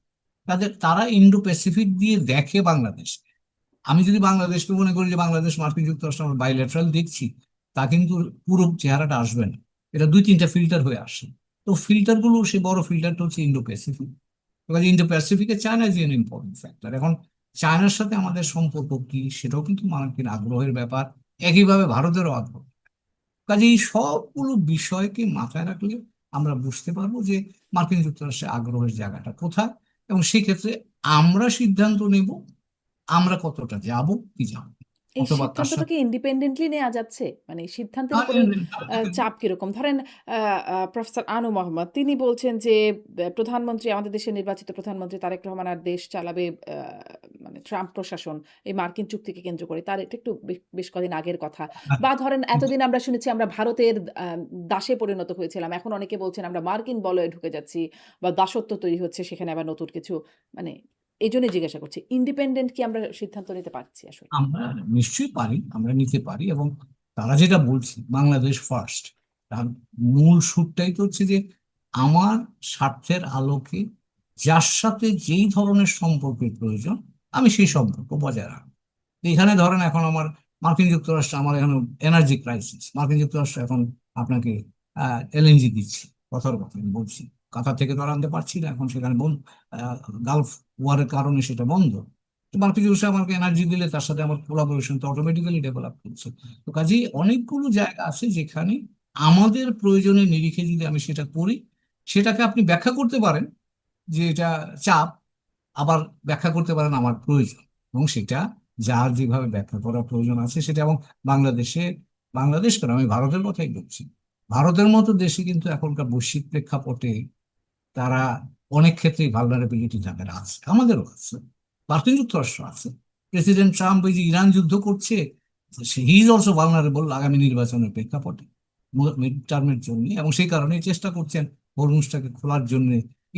তারা ইন্ডো প্যাসিফিক দিয়ে দেখে বাংলাদেশ। আমি যদি বাংলাদেশকে মনে করি যে বাংলাদেশ মার্কিন যুক্তরাষ্ট্র আমরা বাইল্যাটারাল দেখছি, তা কিন্তু পুরো চেহারাটা আসবে না। এটা দুই তিনটা ফিল্টার হয়ে আসে। তো ফিল্টারগুলো, সে বড় ফিল্টারটা হচ্ছে ইন্ডো প্যাসিফিক। এবার ইন্ডো প্যাসিফিকে China is an important factor. এখন চায়নার সাথে আমাদের সম্পর্ক কি, সেটাও কিন্তু মার্কিন আগ্রহের ব্যাপার, একইভাবে ভারতেরও আগ্রহ। কাজে এই সবগুলো বিষয়কে মাথায় রাখলে আমরা বুঝতে পারবো যে মার্কিন যুক্তরাষ্ট্রের আগ্রহের জায়গাটা কোথায়, এবং সেই ক্ষেত্রে আমরা সিদ্ধান্ত নেব আমরা কতটা যাব কি যাব, এই অথবা কার সিদ্ধান্তটা সাথে। কি ইন্ডিপেন্ডেন্টলি নেওয়া যাচ্ছে? মানে সিদ্ধান্তের উপরে চাপ কিরকম? ধরেন প্রফেসর আনু মোহাম্মদ তিনি বলছেন যে প্রধানমন্ত্রী, আমাদের দেশের নির্বাচিত প্রধানমন্ত্রী তারেক রহমান আর দেশ চালাবে মানে ট্রাম্প প্রশাসন এই মার্কিন চুক্তিকে কেন্দ্র করে। তার এটা একটু বেশ কদিন আগের কথা। বা ধরেন এতদিন আমরা শুনেছি আমরা ভারতের দাসে পরিণত হয়েছিলাম। এখন অনেকে বলছেন আমরা মার্কিন বলয়ে ঢুকে যাচ্ছি বা দাসত্ব তৈরি হচ্ছে, সেখানে আবার নতুন কিছু মানে এজন্যই জিজ্ঞাসা করছি। ইন্ডিপেন্ডেন্ট কি আমরা সিদ্ধান্ত নিতে পারছি আসলে? আমরা নিশ্চয়ই পারি, আমরা নিতে পারি। এবং তারা যেটা বলছে বাংলাদেশ ফার্স্ট, তার মূল সুরটাই তো হচ্ছে যে আমার স্বার্থের আলোকে যার সাথে যেই ধরনের সম্পর্কের প্রয়োজন আমি সেই সম্পর্ক বজায় রাখবো। তো এখানে ধরেন এখন আমার মার্কিন যুক্তরাষ্ট্র, আমার এখন এনার্জি ক্রাইসিস, মার্কিন যুক্তরাষ্ট্র এখন আপনাকে এলএনজি দিচ্ছে, কথার কথা আমি বলছি। কাতার থেকে তো আর আনতে পারছি না, এখন সেখানে বন্ধ। গালফ ওয়ারের কারণে সেটা বন্ধ। তো মার্কেট ইউসে আমাকে এনার্জি দিলে তার সাথে আমার কোলাবোরেশন তো অটোমেটিক্যালি ডেভেলপ করছে। তো কাজেই অনেকগুলো জায়গা আছে যেখানে আমাদের প্রয়োজনের নিরিখে যদি আমি সেটা করি, সেটাকে আপনি ব্যাখ্যা করতে পারেন যে এটা চাপ, আবার ব্যাখ্যা করতে পারেন আমার প্রয়োজন। এবং সেটা যার যেভাবে ব্যাখ্যা করার প্রয়োজন আছে সেটা। এবং বাংলাদেশে, বাংলাদেশ কেন, আমি ভারতের কথাই বলছি, ভারতের মতো দেশে কিন্তু এখনকার বৈশ্বিক প্রেক্ষাপটে তারা অনেক ক্ষেত্রেই ভালনারেবিলিটি তাদের আছে, আমাদেরও আছে, মার্কিন যুক্তরাষ্ট্র আছে। প্রেসিডেন্ট ট্রাম্প এই যে ইরান যুদ্ধ করছে, হি ইজ অলসো ভালনারেবল আগামী নির্বাচনের প্রেক্ষাপটে, মিড টার্মের জন্য। এবং সেই কারণে চেষ্টা করছেন হরমুজটাকে খোলার জন্য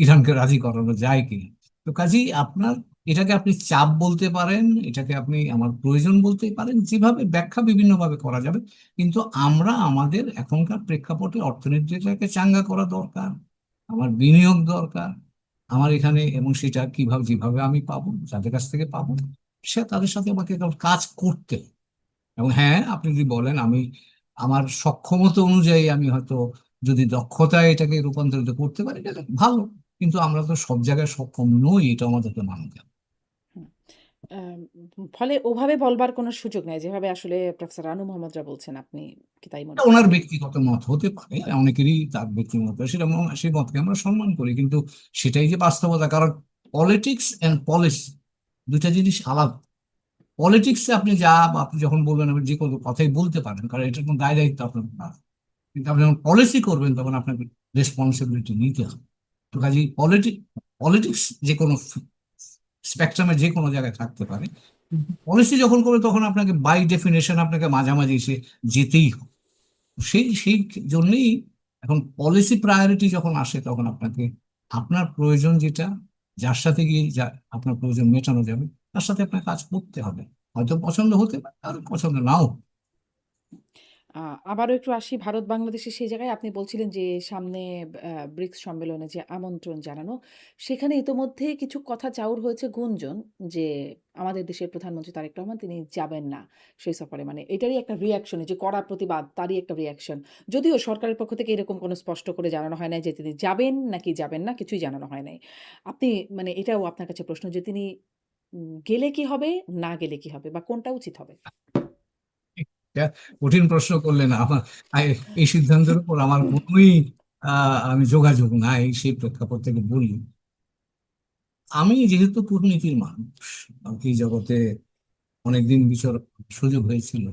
ইরানকে রাজি করানো যায় কিনা। তো কাজেই আপনার, এটাকে আপনি চাপ বলতে পারেন, এটাকে আপনি আমার প্রয়োজন বলতে পারেন, যেভাবে ব্যাখ্যা বিভিন্নভাবে করা যাবে। কিন্তু আমরা আমাদের এখনকার প্রেক্ষাপটে অর্থনীতিটাকে চাঙ্গা করা দরকার, আমার বিনিয়োগ দরকার আমার এখানে, এবং সেটা কিভাবে যেভাবে আমি পাবো, যাদের কাছ থেকে পাবো, সে তাদের সাথে আমাকে এখন কাজ করতে হবে। এবং হ্যাঁ, আপনি যদি বলেন আমি আমার সক্ষমতা অনুযায়ী আমি হয়তো যদি দক্ষতায় এটাকে রূপান্তরিত করতে পারি, এটা ভালো। কিন্তু আমরা তো সব জায়গায় সক্ষম নই, এটা আমাদেরকে মানতে হবে। হুম। আম ফলে ওভাবে বলবার কোনো সুযোগ নাই। যেভাবে আসলে প্রফেসর আনু মোহাম্মদরা বলছেন, আপনি কি তাই মনে এটা ওনার করছেন? ব্যক্তিগত মত হতে পারে, অনেকেরই তার ব্যক্তিগত, সেটা সেই মতকে আমরা সম্মান করি, কিন্তু সেটাই যে বাস্তবতা। কারণ পলিটিক্স এন্ড পলিসি দুইটা জিনিস আলাদা। পলিটিক্সে আপনি যা, আপনি যখন বলবেন আপনি যে কোনো কথাই বলতে পারেন, কারণ এটার কোনো দায় দায়িত্ব আপনার না। কিন্তু আপনি যখন পলিসি করবেন তখন আপনাকে রেসপন্সিবিলিটি নিতে হবে। তো কাজেই পলিটিক্স যে কোনো স্পেকট্রামে যে কোনো জায়গায় থাকতে পারে, পলিসি যখন করবে তখন আপনাকে বাই ডেফিনেশন আপনাকে মাঝামাঝি এসে যেতেই হবে। সেই সেই জন্যই এখন পলিসি প্রায়োরিটি যখন আসে তখন আপনাকে আপনার প্রয়োজন যেটা, যার সাথে গিয়ে যা আপনার প্রয়োজন মেটানো যাবে, তার সাথে আপনার কাজ করতে হবে। হয়তো পছন্দ হতে পারে আর পছন্দ নাও। আ আবারও একটু আসি ভারত বাংলাদেশের সেই জায়গায় আপনি বলছিলেন যে সামনে ব্রিক্স সম্মেলনে যে আমন্ত্রণ জানানো, সেখানে ইতোমধ্যে কিছু কথা চাউর হয়েছে গুঞ্জন যে আমাদের দেশের প্রধানমন্ত্রী তারেক রহমান তিনি যাবেন না সেই সফরে। মানে এটারই একটা রিঅ্যাকশন, এই যে কড়া প্রতিবাদ তারই একটা রিঅ্যাকশন। যদিও সরকারের পক্ষ থেকে এরকম কোনো স্পষ্ট করে জানানো হয় নাই যে তিনি যাবেন নাকি যাবেন না, কিছুই জানানো হয় নাই। আপনি মানে এটাও আপনার কাছে প্রশ্ন যে তিনি গেলে কি হবে, না গেলে কি হবে বা কোনটা উচিত হবে? এটা কঠিন প্রশ্ন করলেন আমার। এই সিদ্ধান্তের উপর আমার কোনোই আমি যোগাযোগ নাই, সেই প্রেক্ষাপট থেকে বলি। আমি যেহেতু কূটনীতির মানুষ, এই জগতে অনেকদিন বিচরণ সুযোগ হয়েছিল,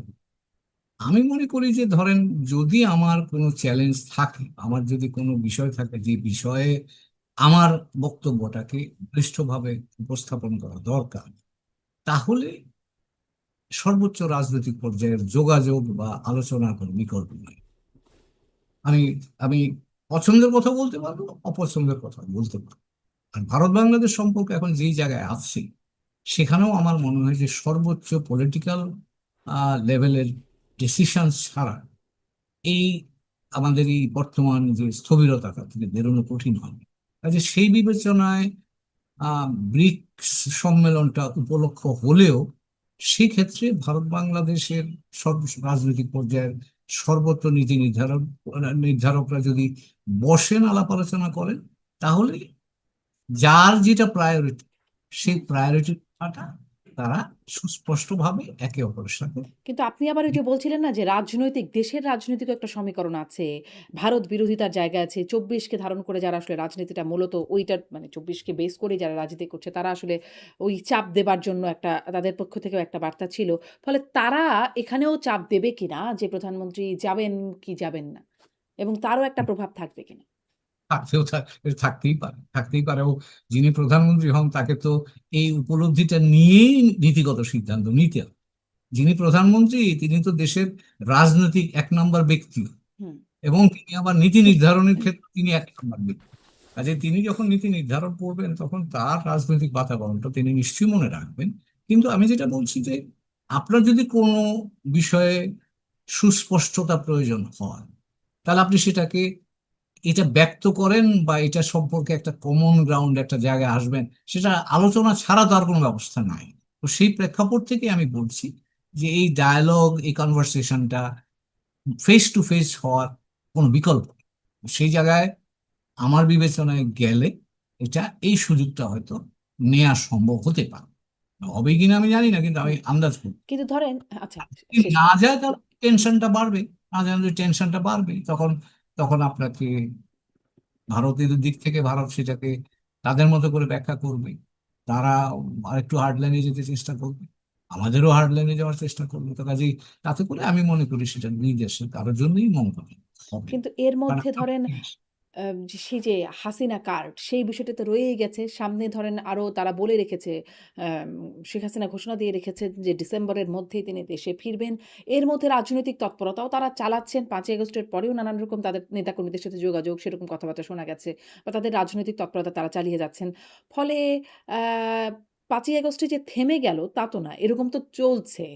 আমি মনে করি যে ধরেন যদি আমার কোনো চ্যালেঞ্জ থাকে, আমার যদি কোনো বিষয় থাকে যে বিষয়ে আমার বক্তব্যটাকে বলিষ্ঠভাবে উপস্থাপন করা দরকার, তাহলে সর্বোচ্চ রাজনৈতিক পর্যায়ের যোগাযোগ বা আলোচনার কোনো বিকল্প নেই। আমি আমি পছন্দের কথা বলতে পারবো, অপছন্দের কথা বলতে পারবো। আর ভারত বাংলাদেশ সম্পর্ক এখন যেই জায়গায় আছে, সেখানেও আমার মনে হয় যে সর্বোচ্চ পলিটিক্যাল লেভেলের ডিসিশন ছাড়া এই আমাদের এই বর্তমান যে স্থবিরতা তা থেকে বেরোনো কঠিন হবে। কাজে সেই বিবেচনায় ব্রিক্স সম্মেলনটা উপলক্ষ হলেও সেক্ষেত্রে ভারত বাংলাদেশের সর্ব রাজনৈতিক পর্যায়ের সর্বত্র নীতি নির্ধারকরা যদি বসেন, আলাপ আলোচনা করেন, তাহলে যার যেটা প্রায়োরিটি সেই প্রায়োরিটিটা তারা সুস্পষ্টভাবে একে অপরের সাথে। কিন্তু আপনি আবার ওই যে বলছিলেন না যে রাজনৈতিক দেশের রাজনৈতিক একটা সমীকরণ আছে। ভারত বিরোধিতার জায়গা আছে। ২৪ কে ধারণ করে যারা আসলে রাজনীতিটা মূলত ওইটার মানে ২৪ কে বেস করে যারা রাজনীতি করছে তারা আসলে ওই চাপ দেবার জন্য একটা তাদের পক্ষ থেকেও একটা বার্তা ছিল। ফলে তারা এখানেও চাপ দেবে কিনা যে প্রধানমন্ত্রী যাবেন কি যাবেন না? এবং তারও একটা প্রভাব থাকবে কিনা? থাকতেই পারে ও যিনি প্রধানমন্ত্রী হন তাকে তো এই উপলব্ধিটা নিয়েই নীতিগত সিদ্ধান্ত নিতে হবে। যিনি প্রধানমন্ত্রী তিনি তো দেশের রাজনৈতিক এক নম্বর ব্যক্তি, হুম। এবং তিনি আবার নীতি নির্ধারণের ক্ষেত্রে তিনি এক নম্বর ব্যক্তি। কাজে তিনি যখন নীতি নির্ধারণ করবেন তখন তার রাজনৈতিক বাতাবরণটা তিনি নিশ্চয়ই মনে রাখবেন। কিন্তু আমি যেটা বলছি যে আপনার যদি কোনো বিষয়ে সুস্পষ্টতা প্রয়োজন হয়, তাহলে আপনি সেটাকে এটা ব্যক্ত করেন বা এটা সম্পর্কে একটা কমন গ্রাউন্ড একটা জায়গায় আসবেন, সেটা আলোচনা ছাড়া তো আর কোনো ব্যবস্থা নাই। তো সেই প্রেক্ষাপট থেকে আমি বলছি যে এই ডায়ালগ, এই কনভারসেশনটা ফেস টু ফেস হওয়ার কোনো বিকল্প নেই। সেই জায়গায় আমার বিবেচনায় গেলে এটা এই সুযোগটা হয়তো নেওয়া সম্ভব হতে পারে। হবে কিনা আমি জানি না, কিন্তু আমি হুম। আন্দাজ করি কিন্তু ধরেন আচ্ছা যদি শেষ না করেন। যায় তাহলে টেনশনটা বাড়বে। না যায় যদি টেনশনটা বাড়বে, তখন তখন আপনাকে ভারতীয় দিক থেকে ভারত সেটাকে তাদের মতো করে ব্যাখ্যা করবে। তারা আরেকটু হার্ড লাইনে যেতে চেষ্টা করবে, আমাদেরও হার্ড লাইনে যাওয়ার চেষ্টা করবে। তো কাজেই তাতে করে আমি মনে করি সেটা নিজ দেশে কারোর জন্যই মঙ্গল হবে। কিন্তু এর কারণ মধ্যে ধরেন যে সেই যে হাসিনা কার্ড সেই বিষয়টা তো রয়েই গেছে। সামনে ধরেন আরো তারা বলে রেখেছে, শেখ হাসিনা ঘোষণা দিয়ে রেখেছেন যে ডিসেম্বরের মধ্যেই তিনি দেশে ফিরবেন। এর মধ্যে রাজনৈতিক তৎপরতাও তারা চালাচ্ছেন। ৫ই আগস্টের পরেও নানান রকম তাদের নেতাকর্মীদের সাথে যোগাযোগ সেরকম কথাবার্তা শোনা গেছে বা তাদের রাজনৈতিক তৎপরতা তারা চালিয়ে যাচ্ছেন। ফলে আ ৫ই আগস্টে যে থেমে গেল তা তো না। এরকম তো চলছে।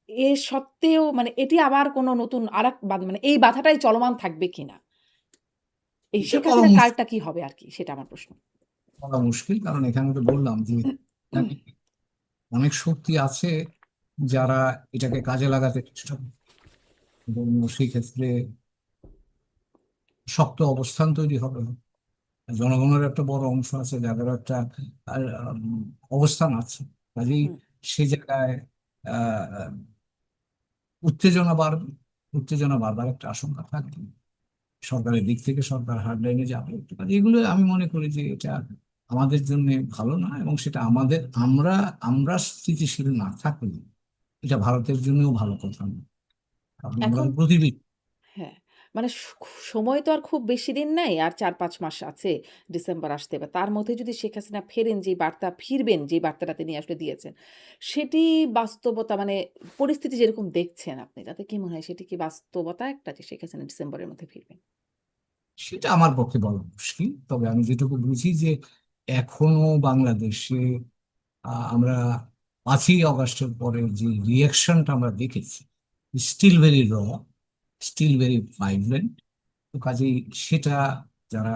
এ সত্ত্বেও মানে এটি আবার কোনো নতুন আরেক মানে এই বাধাটাই চলমান থাকবে কিনা? এই এটা শেখ বলা হাসিনার মুশকিল। কার্ডটা কি হবে আরকি? সেটা আমার প্রশ্ন। বলা মুশকিল, কারণ এখানে তো বললাম যে এখানে অনেক শক্তি আছে যারা এটাকে কাজে লাগাতে চেষ্টা করে, এবং সেই ক্ষেত্রে শক্ত অবস্থান তৈরি হবে। জনগণের একটা বড় অংশ আছে যাদের একটা আর, অবস্থান আছে। কাজেই হুম। সে জায়গায় আহ, উত্তেজনা বাড়বে। উত্তেজনা বাড়বার একটা আশঙ্কা থাকবে। সরকারের দিক থেকে সরকার হার্ডলাইনে যাবে। কাজে এগুলো আমি মনে করি যে এটা আমাদের জন্য ভালো না, এবং সেটা আমরা আমরা স্থিতিশীল না থাকলে এটা ভারতের জন্যও ভালো কথা না। কারণ আমরা এখন তো প্রতিবেশী। হ্যাঁ, মানে সময় তো আর খুব বেশি দিন নাই। আর ৪-৫ মাস আছে ডিসেম্বর আসতে। এবার তার মধ্যে যদি শেখ হাসিনা ফেরেন, যেই বার্তা ফিরবেন, যেই বার্তাটা তিনি আসলে দিয়েছেন, সেটি বাস্তবতা মানে পরিস্থিতি যেরকম দেখছেন আপনি, তাতে কি মনে হয় সেটি কি বাস্তবতা একটা যে শেখ হাসিনা ডিসেম্বরের মধ্যে ফিরবেন? সেটা আমার পক্ষে বলা মুশকিল, তবে আমি যেটুকু বুঝি যে এখনো বাংলাদেশে আমরা 5ই আগস্টের পরে যে রিয়াকশনটা আমরা দেখেছি, স্টিল ভেরি র, স্টিল ভেরি ভাইব্রেন্ট। তো কাজেই সেটা যারা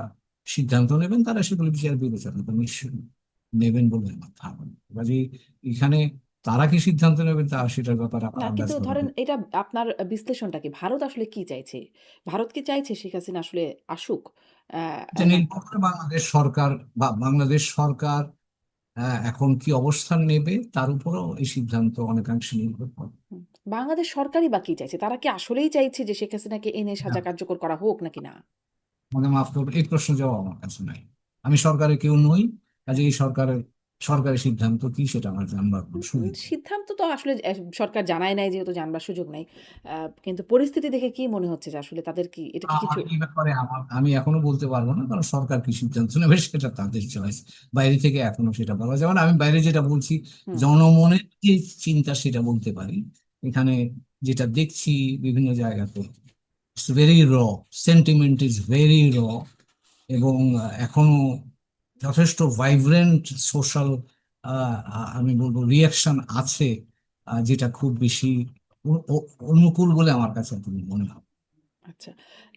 সিদ্ধান্ত নেবেন তারা সেগুলো বিচার বিবেচনা তো নিশ্চয়ই নেবেন বলে আমার ধারণা। কাজেই এখানে তারা কি সিদ্ধান্ত নেবেন তা সেটার ব্যাপারে আমার না আন্দাজ কিন্তু করা ধরেন এটা আপনার বিশ্লেষণটা কি? ভারত আসলে কি চাইছে? ভারত কি চাইছে শেখ হাসিনা আসলে আসুক? এটা না নির্ভর করে বাংলাদেশ সরকার, বা বাংলাদেশ সরকার এখন কি অবস্থান নেবে তার উপরও এই সিদ্ধান্ত অনেকাংশে নির্ভর করে। হুম, বাংলাদেশ সরকারই বা কি চাইছে? তারা কি আসলেই চাইছে যে শেখ হাসিনাকে এনে সাজা কার্যকর করা হোক নাকি না? আমাকে মাফ করবে, এই প্রশ্ন জবাব আমার কাছে নাই। আমি সরকারের কেউ নই, কাজে এই সরকারের সিদ্ধান্ত কি সেটা আমার জানবার কোনো সুবিধা নেই। সিদ্ধান্ত তো আসলে সরকার জানায় নাই যেহেতু জানবার সুযোগ নাই। আ কিন্তু পরিস্থিতি দেখে কি মনে হচ্ছে যে আসলে তাদের কি এটা কি আমার কিছু এই ব্যাপারে আমি এখনো বলতে পারবো না, কারণ সরকার কি সিদ্ধান্ত নেবে সেটা তাদের চয়েস। বাইরে থেকে এখনো সেটা বলা যাবে না। আমি বাইরে যেটা বলছি, হুম, জনমনের যে চিন্তা সেটা বলতে পারি। এখানে যেটা দেখছি বিভিন্ন জায়গাতে, ইটস ভেরি র, সেন্টিমেন্ট ইজ ভেরি র, এবং এখনো যথেষ্ট ভাইব্রেন্ট সোশ্যাল আমি বলবো রিয়াকশন আছে, যেটা খুব বেশি অনুকূল বলে আমার কাছে এখন মনে হয়। আচ্ছা।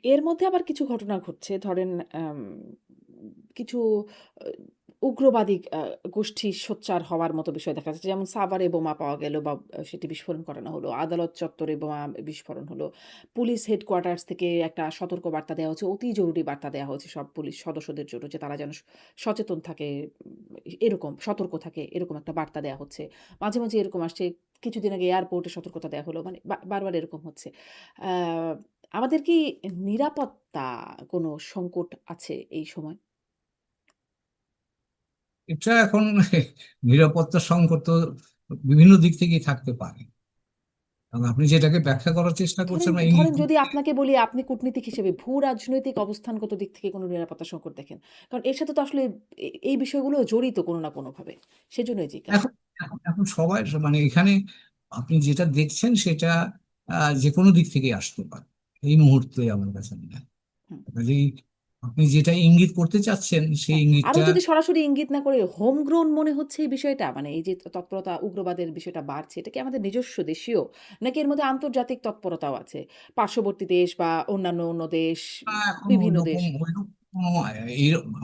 এর মধ্যে আবার কিছু ঘটনা ঘটছে। ধরেন কিছু আ উগ্রবাদী গোষ্ঠী সোচ্চার হওয়ার মতো বিষয় দেখা যাচ্ছে। যেমন সাভারে বোমা পাওয়া গেল বা সেটি বিস্ফোরণ ঘটানো হলো। আদালত চত্বরে বোমা বিস্ফোরণ হলো। পুলিশ হেডকোয়ার্টার্স থেকে একটা সতর্ক বার্তা দেওয়া হচ্ছে। অতি জরুরি বার্তা দেওয়া হয়েছে সব পুলিশ সদস্যদের জন্য যে তারা যেন সচেতন থাকে, এরকম সতর্ক থাকে, এরকম একটা বার্তা দেওয়া হচ্ছে। মাঝে, মাঝে এরকম আসছে। কিছুদিন আগে এয়ারপোর্টে সতর্কতা দেওয়া হলো। মানে বারবার এরকম হচ্ছে। আ আমাদের কি নিরাপত্তা কোনো সংকট আছে এই সময়? এটা এখন নিরাপত্তা সংকট তো বিভিন্ন দিক থেকেই থাকতে পারে। কারণ আপনি যেটাকে ব্যাখ্যা করার চেষ্টা ধরেন করছেন বা ধরেন ইঙ্গিত যদি করছেন, আপনাকে বলি আপনি কূটনীতিক হিসেবে ভূ-রাজনৈতিক অবস্থানগত দিক থেকে কোনো নিরাপত্তা সংকট দেখেন। কারণ এর সাথে তো আসলে এই বিষয়গুলো জড়িত কোনো না কোনোভাবে। সেজন্যই জিজ্ঞাসা। এখন এখন সবাই মানে এখানে আপনি যেটা দেখছেন সেটা যে কোনো দিক থেকে আসতে পারে এই মুহূর্তে আমার কাছে মনে হয়। হুম। কাজেই আপনি যেটা ইঙ্গিত করতে চাচ্ছেন সেই হ্যাঁ, আরো ইঙ্গিতটা যদি সরাসরি ইঙ্গিত না করে হোম গ্রাউন্ড মনে হচ্ছে এই বিষয়টা? মানে এই যে তৎপরতা উগ্রবাদের বিষয়টা বাড়ছে, এটা কি আমাদের নিজস্ব দেশীয়? নাকি এর মধ্যে আন্তর্জাতিক তৎপরতাও আছে? পার্শ্ববর্তী দেশ বা অন্যান্য দেশ, এখন বিভিন্ন দেশ? ওইরকম কোনো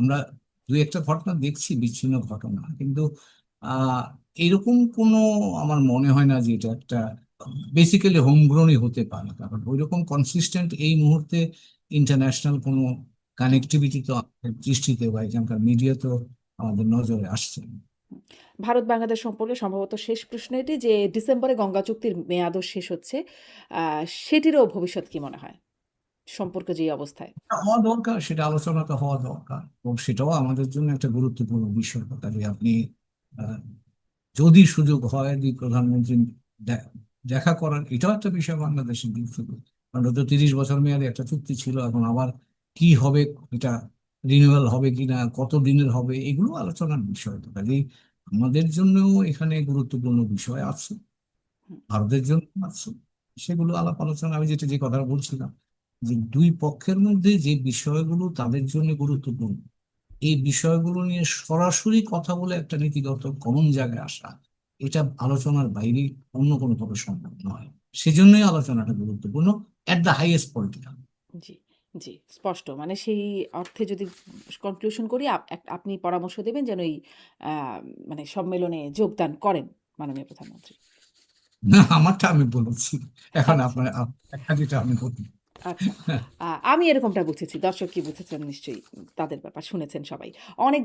আমরা দুই একটা ঘটনা দেখছি, বিচ্ছিন্ন ঘটনা, কিন্তু আহ এরকম কোনো আমার মনে হয় না যে এটা একটা বেসিক্যালি হোমগ্রোনই হতে পারে, কারণ ওইরকম কনসিস্টেন্ট এই মুহূর্তে ইন্টারন্যাশনাল কোনো হুম। কানেক্টিভিটি তো আমাদের দৃষ্টিতে বা এখানকার মিডিয়া তো আমাদের নজরে আসছে না। হুম। ভারত-বাংলাদেশ সম্পর্কে সম্ভবত শেষ প্রশ্ন এটি যে ডিসেম্বরে গঙ্গা চুক্তির মেয়াদও শেষ হচ্ছে। আ সেটিরও ভবিষ্যৎ কি মনে হয়? সম্পর্ক যে অবস্থায়? এটা হওয়া দরকার, সেটা আলোচনাটা হওয়া দরকার, এবং সেটাও আমাদের জন্য একটা গুরুত্বপূর্ণ বিষয়। কাজে আপনি আহ, যদি সুযোগ হয় দুই প্রধানমন্ত্রী দে- দেখা করার, এটাও একটা বিষয় বাংলাদেশের দিক থেকে। কারণ তো 30 বছর মেয়াদে একটা চুক্তি ছিল, এখন আবার কি হবে, এটা রিনিউয়াল হবে কিনা, কত দিনের হবে, এগুলো আলোচনার বিষয়। তো কাজেই আমাদের জন্যও এখানে গুরুত্বপূর্ণ বিষয় আছে, হুম, ভারতের জন্য আছে। সেগুলো আলাপ আলোচনা, আমি যে কথা বলছিলাম, যে দুই পক্ষের মধ্যে যে বিষয়গুলো তাদের জন্য গুরুত্বপূর্ণ, এই বিষয়গুলো নিয়ে সরাসরি কথা বলে একটা নীতিগত কমন জায়গায় আসা, এটা আলোচনার বাইরে অন্য কোনো ভাবে সম্ভব নয়। সেজন্যই আলোচনাটা গুরুত্বপূর্ণ এট দ্য হাইয়েস্ট পলিটিক্যাল। জি, জি, স্পষ্ট। মানে সেই অর্থে যদি কনক্লুশন করি আপনি পরামর্শ দেবেন যেন এই আ মানে সম্মেলনে যোগদান করেন মাননীয় প্রধানমন্ত্রী। না, আমারটা আমি বলেছি, এখন আচ্ছা, আপনার একটা যেটা আমি বলি। আচ্ছা। আমি এরকমটা বুঝেছি। দর্শক কি বুঝেছেন নিশ্চয়ই তাদের ব্যাপার শুনেছেন সবাই। অনেক